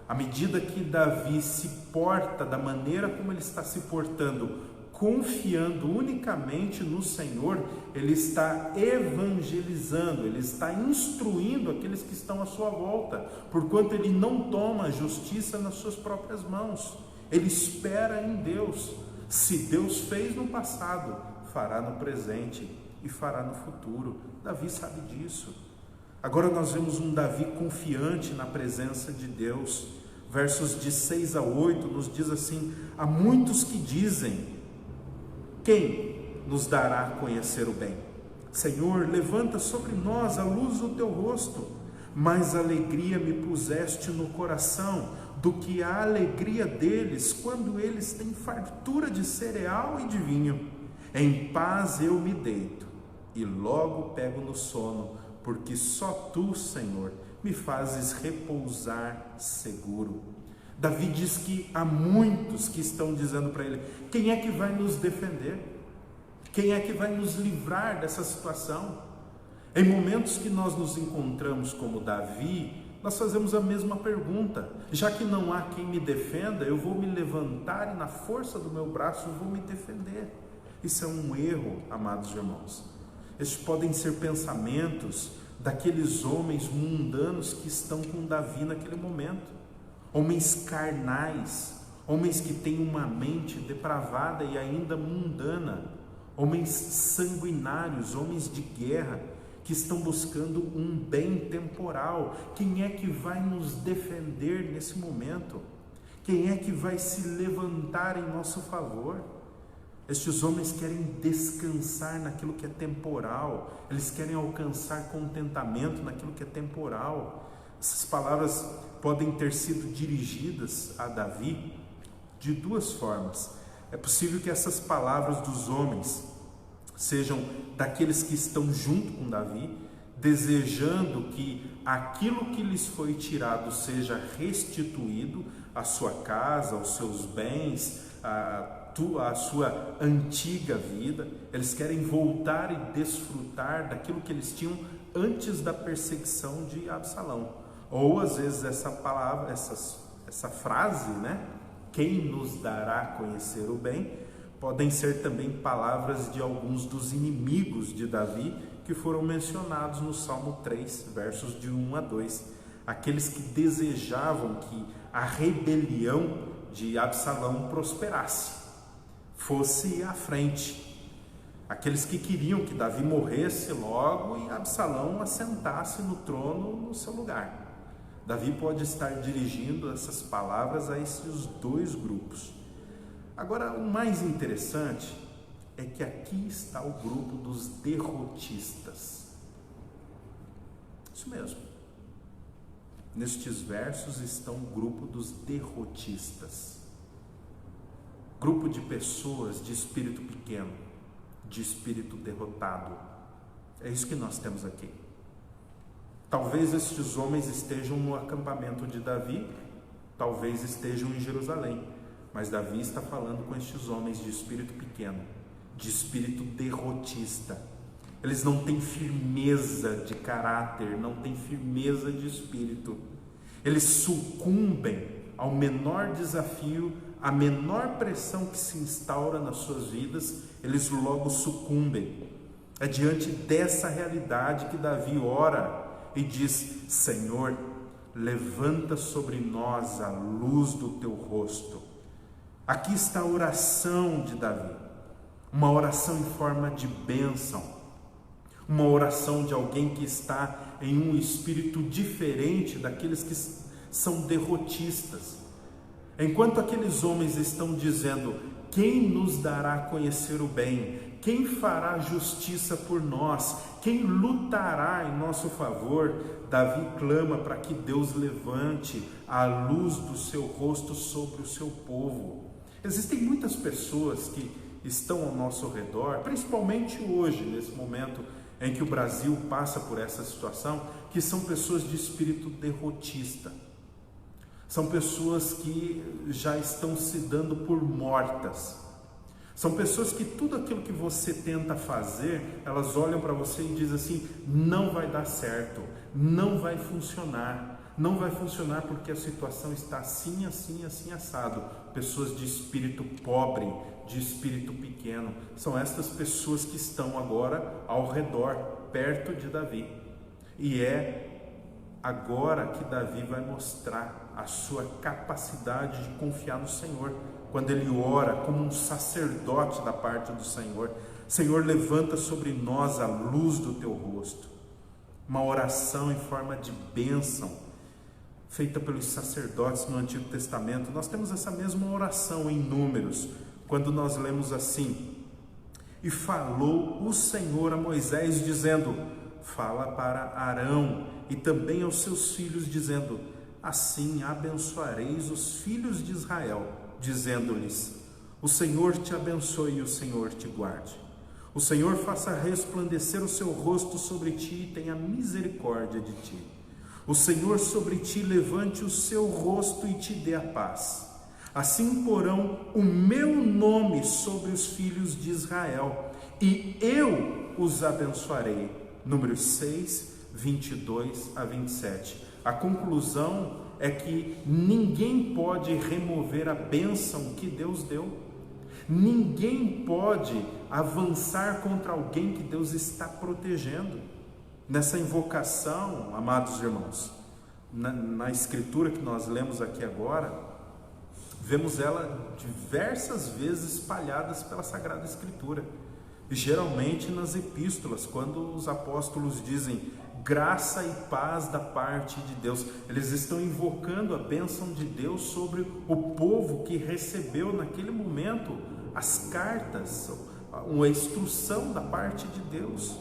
À medida que Davi se porta da maneira como ele está se portando, confiando unicamente no Senhor, ele está evangelizando, ele está instruindo aqueles que estão à sua volta, porquanto ele não toma a justiça nas suas próprias mãos, ele espera em Deus. Se Deus fez no passado, fará no presente e fará no futuro. Davi sabe disso. Agora nós vemos um Davi confiante na presença de Deus. Versos de 6 a 8 nos diz assim: há muitos que dizem: quem nos dará a conhecer o bem? Senhor, levanta sobre nós a luz do teu rosto. Mais alegria me puseste no coração do que a alegria deles quando eles têm fartura de cereal e de vinho. Em paz eu me deito e logo pego no sono, porque só tu, Senhor, me fazes repousar seguro. Davi diz que há muitos que estão dizendo para ele: quem é que vai nos defender? Quem é que vai nos livrar dessa situação? Em momentos que nós nos encontramos como Davi, nós fazemos a mesma pergunta: já que não há quem me defenda, eu vou me levantar e na força do meu braço eu vou me defender. Isso é um erro, amados irmãos. Estes podem ser pensamentos, daqueles homens mundanos que estão com Davi naquele momento. Homens carnais, homens que têm uma mente depravada e ainda mundana, homens sanguinários, homens de guerra, que estão buscando um bem temporal. Quem é que vai nos defender nesse momento? Quem é que vai se levantar em nosso favor? Estes homens querem descansar naquilo que é temporal, eles querem alcançar contentamento naquilo que é temporal. Essas palavras podem ter sido dirigidas a Davi de duas formas. É possível que essas palavras dos homens sejam daqueles que estão junto com Davi, desejando que aquilo que lhes foi tirado seja restituído à sua casa, aos seus bens, a sua antiga vida. Eles querem voltar e desfrutar daquilo que eles tinham antes da perseguição de Absalão. Ou às vezes essa palavra, essa frase, né? Quem nos dará a conhecer o bem? Podem ser também palavras de alguns dos inimigos de Davi que foram mencionados no Salmo 3, versos de 1 a 2. Aqueles que desejavam que a rebelião de Absalão prosperasse, fosse à frente. Aqueles que queriam que Davi morresse logo e Absalão assentasse no trono no seu lugar. Davi pode estar dirigindo essas palavras a esses dois grupos. Agora, o mais interessante é que aqui está o grupo dos derrotistas. Isso mesmo. Nestes versos estão o grupo dos derrotistas. Grupo de pessoas de espírito pequeno, de espírito derrotado. É isso que nós temos aqui. Talvez estes homens estejam no acampamento de Davi, talvez estejam em Jerusalém, mas Davi está falando com estes homens de espírito pequeno, de espírito derrotista. Eles não têm firmeza de caráter, não têm firmeza de espírito. Eles sucumbem ao menor desafio, à menor pressão que se instaura nas suas vidas, eles logo sucumbem. É diante dessa realidade que Davi ora e diz: Senhor, levanta sobre nós a luz do teu rosto. Aqui está a oração de Davi, uma oração em forma de bênção, uma oração de alguém que está em um espírito diferente daqueles que são derrotistas. Enquanto aqueles homens estão dizendo: quem nos dará a conhecer o bem? Quem fará justiça por nós? Quem lutará em nosso favor? Davi clama para que Deus levante a luz do seu rosto sobre o seu povo. Existem muitas pessoas que estão ao nosso redor, principalmente hoje, nesse momento em que o Brasil passa por essa situação, que são pessoas de espírito derrotista. São pessoas que já estão se dando por mortas. São pessoas que tudo aquilo que você tenta fazer, elas olham para você e dizem assim: não vai dar certo, não vai funcionar. Não vai funcionar porque a situação está assim, assim, assim, assado. Pessoas de espírito pobre, de espírito pequeno. São estas pessoas que estão agora ao redor, perto de Davi. E é agora que Davi vai mostrar a sua capacidade de confiar no Senhor. Quando ele ora como um sacerdote da parte do Senhor: Senhor, levanta sobre nós a luz do teu rosto. Uma oração em forma de bênção, feita pelos sacerdotes no Antigo Testamento. Nós temos essa mesma oração em Números, quando nós lemos assim: e falou o Senhor a Moisés, dizendo: fala para Arão e também aos seus filhos, dizendo: assim abençoareis os filhos de Israel, dizendo-lhes: o Senhor te abençoe e o Senhor te guarde. O Senhor faça resplandecer o seu rosto sobre ti e tenha misericórdia de ti. O Senhor sobre ti levante o seu rosto e te dê a paz. Assim porão o meu nome sobre os filhos de Israel, e eu os abençoarei. Números 6, 22 a 27. A conclusão é que ninguém pode remover a bênção que Deus deu. Ninguém pode avançar contra alguém que Deus está protegendo. Nessa invocação, amados irmãos, na escritura que nós lemos aqui agora, vemos ela diversas vezes espalhadas pela Sagrada Escritura. E geralmente nas epístolas, quando os apóstolos dizem graça e paz da parte de Deus, eles estão invocando a bênção de Deus sobre o povo que recebeu naquele momento as cartas, uma instrução da parte de Deus.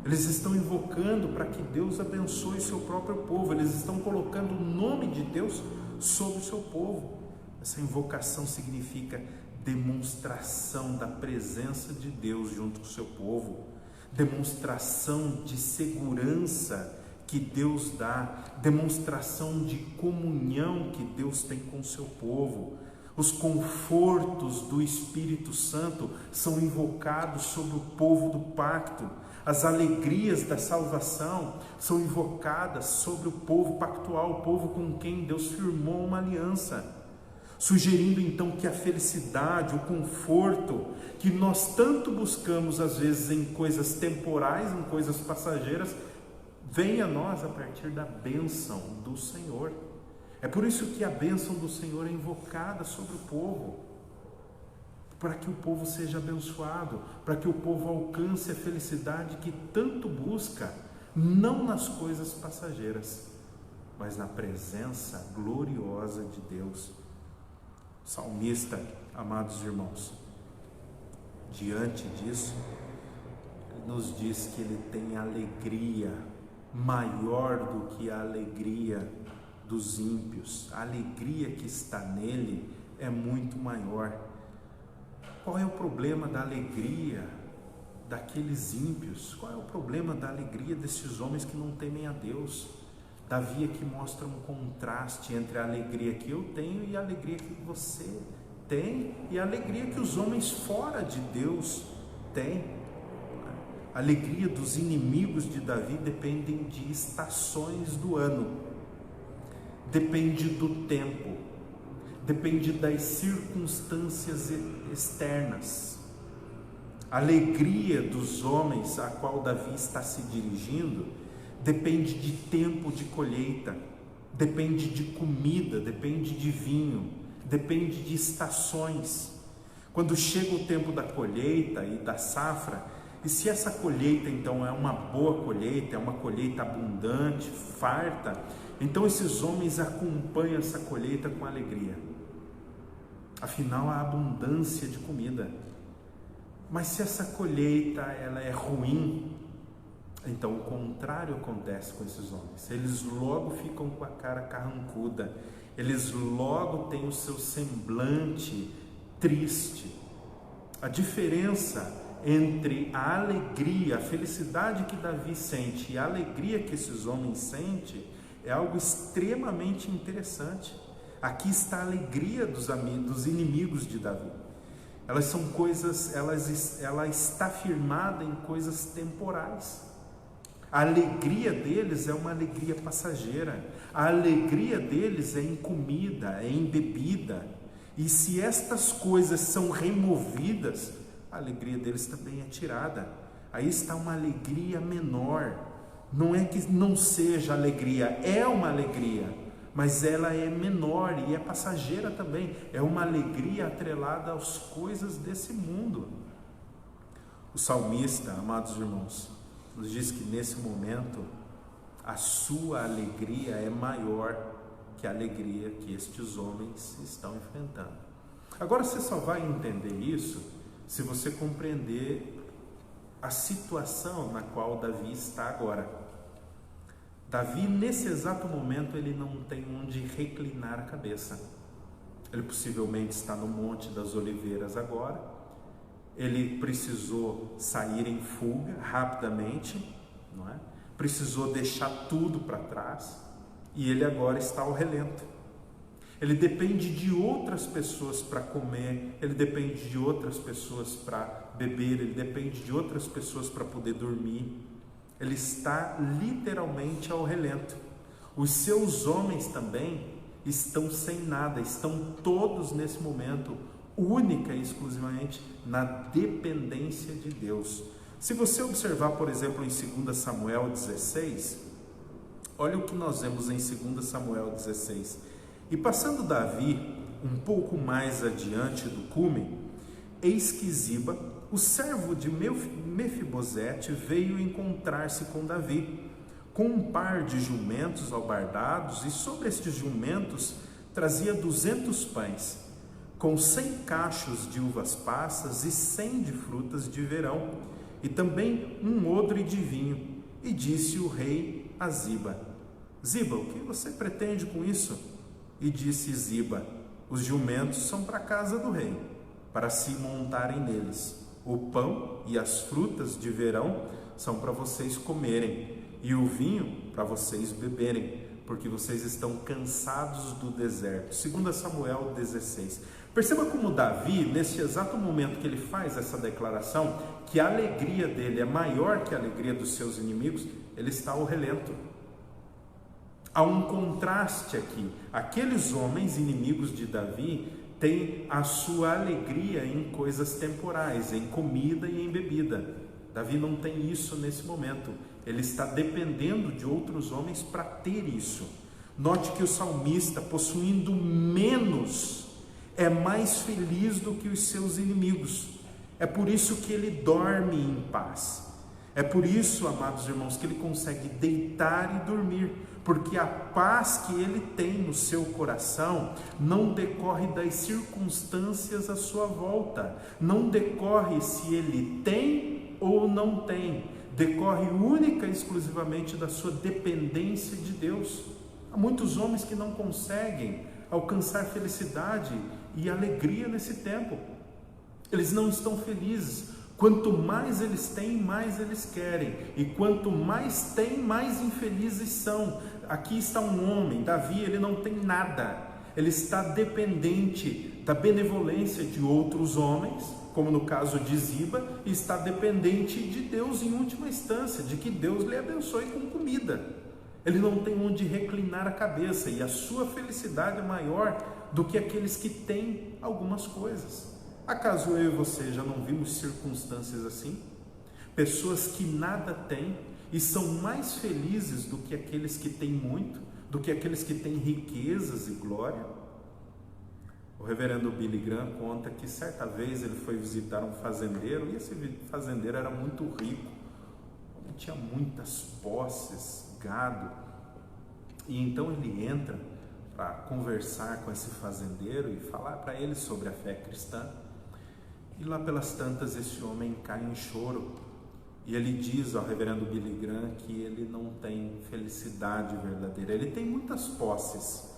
Eles estão invocando para que Deus abençoe seu próprio povo, eles estão colocando o nome de Deus sobre o seu povo. Essa invocação significa demonstração da presença de Deus junto com o seu povo, demonstração de segurança que Deus dá, demonstração de comunhão que Deus tem com o seu povo. Os confortos do Espírito Santo são invocados sobre o povo do pacto. As alegrias da salvação são invocadas sobre o povo pactual, o povo com quem Deus firmou uma aliança. Sugerindo então que a felicidade, o conforto que nós tanto buscamos às vezes em coisas temporais, em coisas passageiras, venha a nós a partir da bênção do Senhor. É por isso que a bênção do Senhor é invocada sobre o povo, para que o povo seja abençoado, para que o povo alcance a felicidade que tanto busca, não nas coisas passageiras, mas na presença gloriosa de Deus. O salmista, amados irmãos, diante disso, ele nos diz que ele tem alegria maior do que a alegria dos ímpios. A alegria que está nele é muito maior. Qual é o problema da alegria daqueles ímpios? Qual é o problema da alegria desses homens que não temem a Deus? Davi aqui mostra um contraste entre a alegria que eu tenho e a alegria que você tem e a alegria que os homens fora de Deus têm. A alegria dos inimigos de Davi dependem de estações do ano, depende do tempo, depende das circunstâncias externas. A alegria dos homens a qual Davi está se dirigindo depende de tempo de colheita, depende de comida, depende de vinho, depende de estações. Quando chega o tempo da colheita e da safra, e se essa colheita então é uma boa colheita, é uma colheita abundante, farta, então esses homens acompanham essa colheita com alegria. Afinal, há abundância de comida. Mas se essa colheita ela é ruim, então o contrário acontece com esses homens. Eles logo ficam com a cara carrancuda, eles logo têm o seu semblante triste. A diferença entre a alegria, a felicidade que Davi sente e a alegria que esses homens sentem é algo extremamente interessante. Aqui está a alegria dos inimigos de Davi. Elas são coisas, ela está firmada em coisas temporais. A alegria deles é uma alegria passageira. A alegria deles é em comida, é em bebida. E se estas coisas são removidas, a alegria deles também é tirada. Aí está uma alegria menor. Não é que não seja alegria, é uma alegria, mas ela é menor e é passageira também. É uma alegria atrelada às coisas desse mundo. O salmista, amados irmãos, nos diz que nesse momento a sua alegria é maior que a alegria que estes homens estão enfrentando. Agora você só vai entender isso se você compreender a situação na qual Davi está agora. Davi, nesse exato momento, ele não tem onde reclinar a cabeça. Ele possivelmente está no Monte das Oliveiras agora. Ele precisou sair em fuga rapidamente, não é? Precisou deixar tudo para trás e ele agora está ao relento. Ele depende de outras pessoas para comer, ele depende de outras pessoas para beber, ele depende de outras pessoas para poder dormir. Ele está literalmente ao relento. Os seus homens também estão sem nada, estão todos nesse momento única e exclusivamente na dependência de Deus. Se você observar, por exemplo, em 2 Samuel 16, olha o que nós vemos em 2 Samuel 16. E passando Davi um pouco mais adiante do cume, eis que Ziba, o servo de Mefibosete, veio encontrar-se com Davi, com um par de jumentos albardados, e sobre estes jumentos trazia 200 pães, com 100 cachos de uvas passas e 100 de frutas de verão, e também um odre de vinho. E disse o rei a Ziba: Ziba, o que você pretende com isso? E disse Ziba: os jumentos são para a casa do rei, para se montarem neles. O pão e as frutas de verão são para vocês comerem, e o vinho para vocês beberem, porque vocês estão cansados do deserto. 2 Samuel 16. Perceba como Davi, nesse exato momento que ele faz essa declaração, que a alegria dele é maior que a alegria dos seus inimigos, ele está ao relento. Há um contraste aqui. Aqueles homens inimigos de Davi têm a sua alegria em coisas temporais, em comida e em bebida. Davi não tem isso nesse momento. Ele está dependendo de outros homens para ter isso. Note que o salmista, possuindo menos, é mais feliz do que os seus inimigos. É por isso que ele dorme em paz. É por isso, amados irmãos, que ele consegue deitar e dormir, porque a paz que ele tem no seu coração não decorre das circunstâncias à sua volta, não decorre se ele tem ou não tem, decorre única e exclusivamente da sua dependência de Deus. Há muitos homens que não conseguem alcançar felicidade e alegria nesse tempo. Eles não estão felizes. Quanto mais eles têm, mais eles querem. E quanto mais têm, mais infelizes são. Aqui está um homem, Davi, ele não tem nada. Ele está dependente da benevolência de outros homens, como no caso de Ziba, e está dependente de Deus em última instância, de que Deus lhe abençoe com comida. Ele não tem onde reclinar a cabeça, e a sua felicidade é maior do que aqueles que têm algumas coisas. Acaso eu e você já não vimos circunstâncias assim? Pessoas que nada têm e são mais felizes do que aqueles que têm muito, do que aqueles que têm riquezas e glória. O reverendo Billy Graham conta que certa vez ele foi visitar um fazendeiro, e esse fazendeiro era muito rico, tinha muitas posses, gado, e então ele entra para conversar com esse fazendeiro e falar para ele sobre a fé cristã. E lá pelas tantas esse homem cai em choro, e ele diz ao reverendo Billy Graham que ele não tem felicidade verdadeira. Ele tem muitas posses,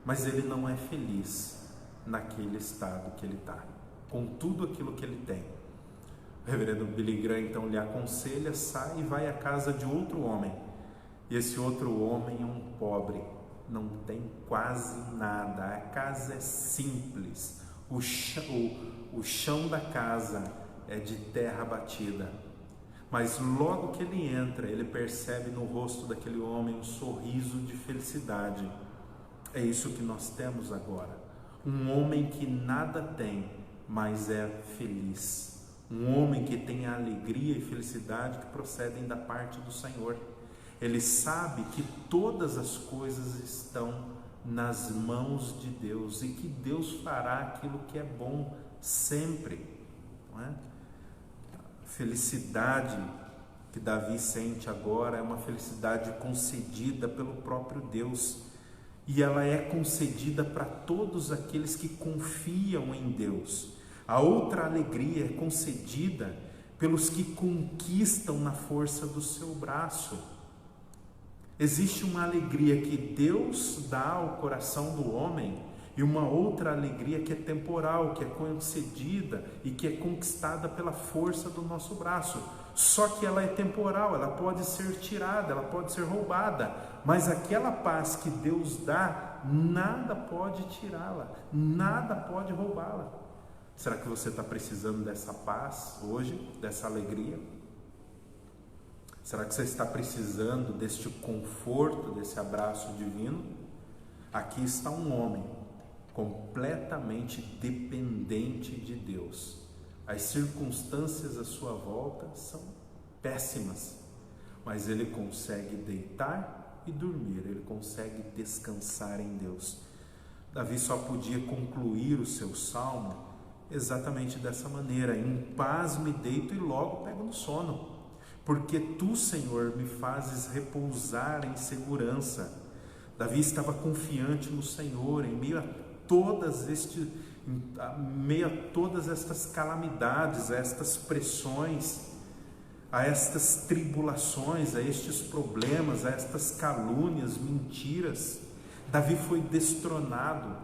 mas ele não é feliz naquele estado que ele está, com tudo aquilo que ele tem. O reverendo Billy Graham então lhe aconselha: sai e vai à casa de outro homem. E esse outro homem é um pobre, não tem quase nada, a casa é simples, o chão da casa é de terra batida, mas logo que ele entra, ele percebe no rosto daquele homem um sorriso de felicidade. É isso que nós temos agora, um homem que nada tem, mas é feliz, um homem que tem a alegria e felicidade que procedem da parte do Senhor. Ele sabe que todas as coisas estão nas mãos de Deus e que Deus fará aquilo que é bom sempre, não é? A felicidade que Davi sente agora é uma felicidade concedida pelo próprio Deus, e ela é concedida para todos aqueles que confiam em Deus. A outra alegria é concedida pelos que conquistam na força do seu braço. Existe uma alegria que Deus dá ao coração do homem e uma outra alegria que é temporal, que é concedida e que é conquistada pela força do nosso braço. Só que ela é temporal, ela pode ser tirada, ela pode ser roubada, mas aquela paz que Deus dá, nada pode tirá-la, nada pode roubá-la. Será que você está precisando dessa paz hoje, dessa alegria? Será que você está precisando deste conforto, desse abraço divino? Aqui está um homem completamente dependente de Deus. As circunstâncias à sua volta são péssimas, mas ele consegue deitar e dormir, ele consegue descansar em Deus. Davi só podia concluir o seu salmo exatamente dessa maneira: em paz me deito e logo pego no sono, porque tu, Senhor, me fazes repousar em segurança. Davi estava confiante no Senhor em meio a todas estas calamidades, a estas pressões, a estas tribulações, a estes problemas, a estas calúnias, mentiras. Davi foi destronado,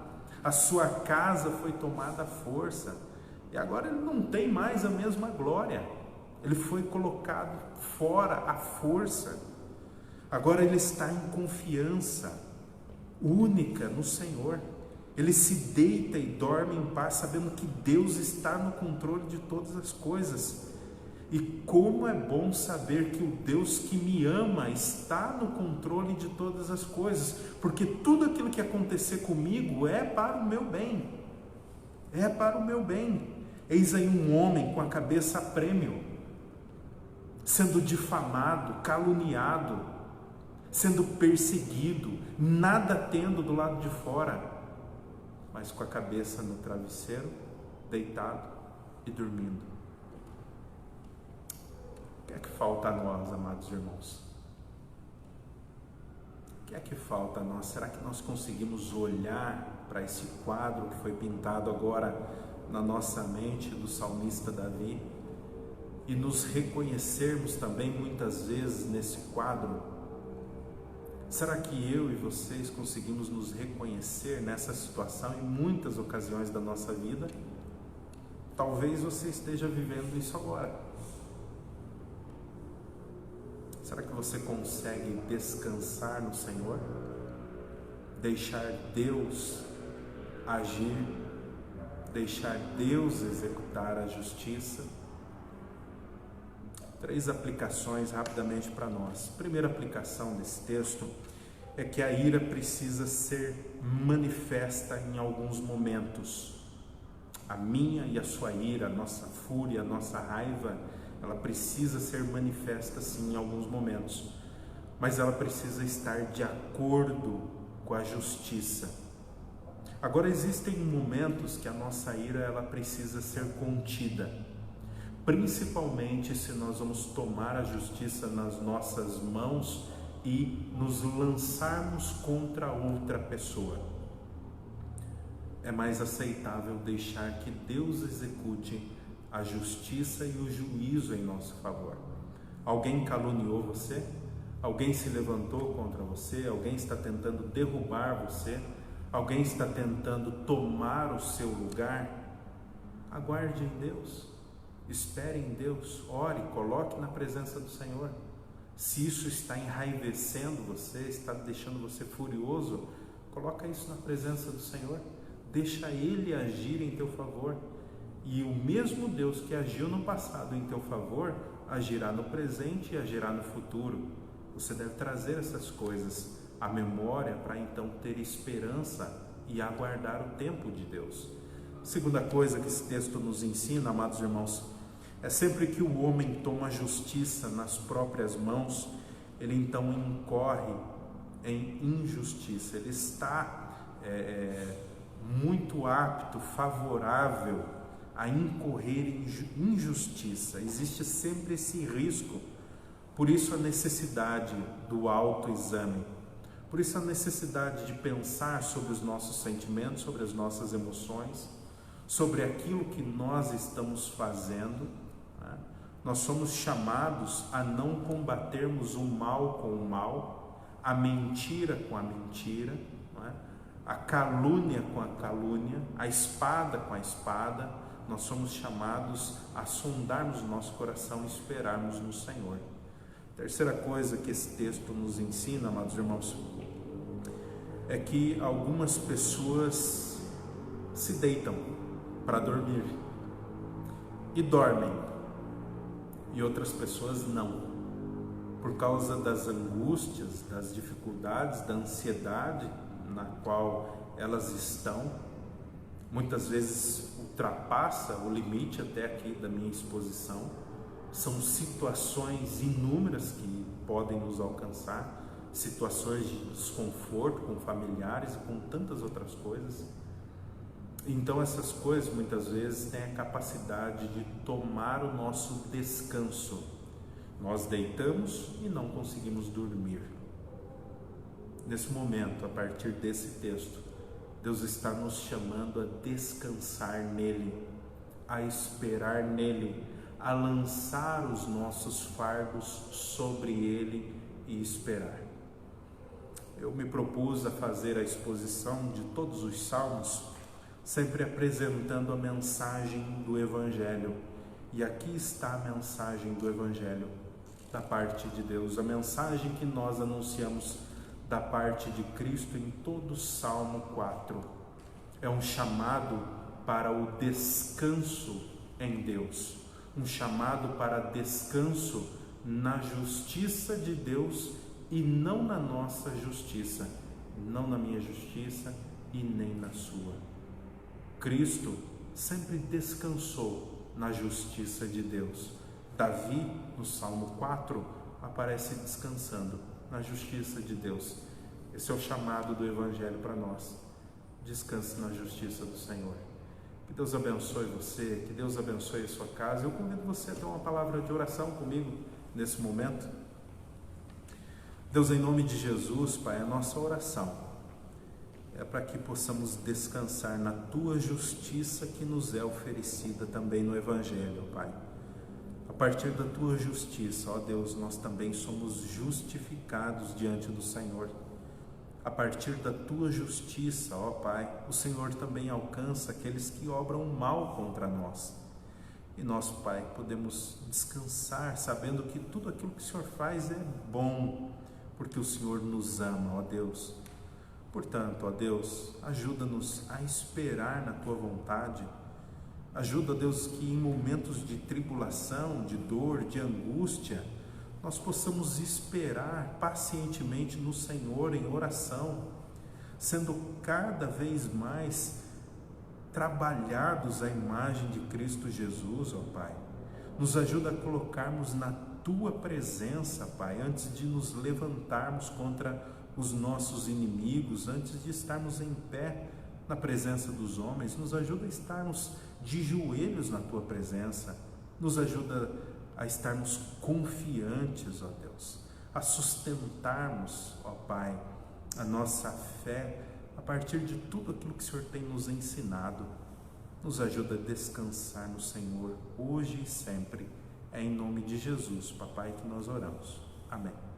a sua casa foi tomada à força, e agora ele não tem mais a mesma glória, ele foi colocado fora à força. Agora ele está em confiança única no Senhor. Ele se deita e dorme em paz, sabendo que Deus está no controle de todas as coisas. E como é bom saber que o Deus que me ama está no controle de todas as coisas, porque tudo aquilo que acontecer comigo é para o meu bem. É para o meu bem. Eis aí um homem com a cabeça a prêmio, sendo difamado, caluniado, sendo perseguido, nada tendo do lado de fora, mas com a cabeça no travesseiro, deitado e dormindo. O que é que falta a nós, amados irmãos? O que é que falta a nós? Será que nós conseguimos olhar para esse quadro que foi pintado agora na nossa mente do salmista Davi e nos reconhecermos também muitas vezes nesse quadro? Será que eu e vocês conseguimos nos reconhecer nessa situação em muitas ocasiões da nossa vida? Talvez você esteja vivendo isso agora. Será que você consegue descansar no Senhor? Deixar Deus agir, deixar Deus executar a justiça? 3 aplicações rapidamente para nós. Primeira aplicação desse texto é que a ira precisa ser manifesta em alguns momentos. A minha e a sua ira, a nossa fúria, a nossa raiva, ela precisa ser manifesta sim em alguns momentos, mas ela precisa estar de acordo com a justiça. Agora, existem momentos que a nossa ira ela precisa ser contida, principalmente se nós vamos tomar a justiça nas nossas mãos e nos lançarmos contra outra pessoa. É mais aceitável deixar que Deus execute a justiça e o juízo em nosso favor. Alguém caluniou você? Alguém se levantou contra você? Alguém está tentando derrubar você? Alguém está tentando tomar o seu lugar? Aguarde em Deus, espere em Deus, ore, coloque na presença do Senhor. Se isso está enraivecendo você, está deixando você furioso, coloca isso na presença do Senhor, deixa Ele agir em teu favor. E o mesmo Deus que agiu no passado em teu favor, agirá no presente e agirá no futuro. Você deve trazer essas coisas à memória para então ter esperança e aguardar o tempo de Deus. Segunda coisa que esse texto nos ensina, amados irmãos, é sempre que o homem toma a justiça nas próprias mãos, ele então incorre em injustiça. Ele está muito apto, favorável a incorrer em injustiça. Existe sempre esse risco. Por isso a necessidade do autoexame. Por isso a necessidade de pensar sobre os nossos sentimentos, sobre as nossas emoções, sobre aquilo que nós estamos fazendo. Nós somos chamados a não combatermos o mal com o mal, a mentira com a mentira, a calúnia com a calúnia, a espada com a espada. Nós somos chamados a sondarmos o nosso coração e esperarmos no Senhor. Terceira coisa que esse texto nos ensina, amados irmãos, é que algumas pessoas se deitam para dormir e dormem, e outras pessoas não, por causa das angústias, das dificuldades, da ansiedade na qual elas estão. Muitas vezes ultrapassa o limite até aqui da minha exposição, São situações inúmeras que podem nos alcançar, situações de desconforto com familiares e com tantas outras coisas. Então essas coisas muitas vezes têm a capacidade de tomar o nosso descanso. Nós deitamos e não conseguimos dormir. Nesse momento, a partir desse texto, Deus está nos chamando a descansar nele, a esperar nele, a lançar os nossos fardos sobre ele e esperar. Eu me propus a fazer a exposição de todos os salmos, sempre apresentando a mensagem do Evangelho. E aqui está a mensagem do Evangelho da parte de Deus, a mensagem que nós anunciamos da parte de Cristo em todo o Salmo 4. É um chamado para o descanso em Deus, um chamado para descanso na justiça de Deus e não na nossa justiça, não na minha justiça e nem na sua. Cristo sempre descansou na justiça de Deus. Davi, no Salmo 4, aparece descansando na justiça de Deus. Esse é o chamado do Evangelho para nós. Descanse na justiça do Senhor. Que Deus abençoe você, que Deus abençoe a sua casa. Eu convido você a ter uma palavra de oração comigo nesse momento. Deus, em nome de Jesus, Pai, a nossa oração é para que possamos descansar na Tua justiça que nos é oferecida também no Evangelho, Pai. A partir da Tua justiça, ó Deus, nós também somos justificados diante do Senhor. A partir da Tua justiça, ó Pai, o Senhor também alcança aqueles que obram mal contra nós. E nós, Pai, podemos descansar sabendo que tudo aquilo que o Senhor faz é bom, porque o Senhor nos ama, ó Deus. Portanto, ó Deus, ajuda-nos a esperar na Tua vontade. Ajuda, Deus, que em momentos de tribulação, de dor, de angústia, nós possamos esperar pacientemente no Senhor em oração, sendo cada vez mais trabalhados à imagem de Cristo Jesus, ó Pai. Nos ajuda a colocarmos na Tua presença, Pai, antes de nos levantarmos contra os nossos inimigos, antes de estarmos em pé na presença dos homens. Nos ajuda a estarmos de joelhos na Tua presença, nos ajuda a estarmos confiantes, ó Deus, a sustentarmos, ó Pai, a nossa fé a partir de tudo aquilo que o Senhor tem nos ensinado. Nos ajuda a descansar no Senhor, hoje e sempre. É em nome de Jesus, Papai, que nós oramos. Amém.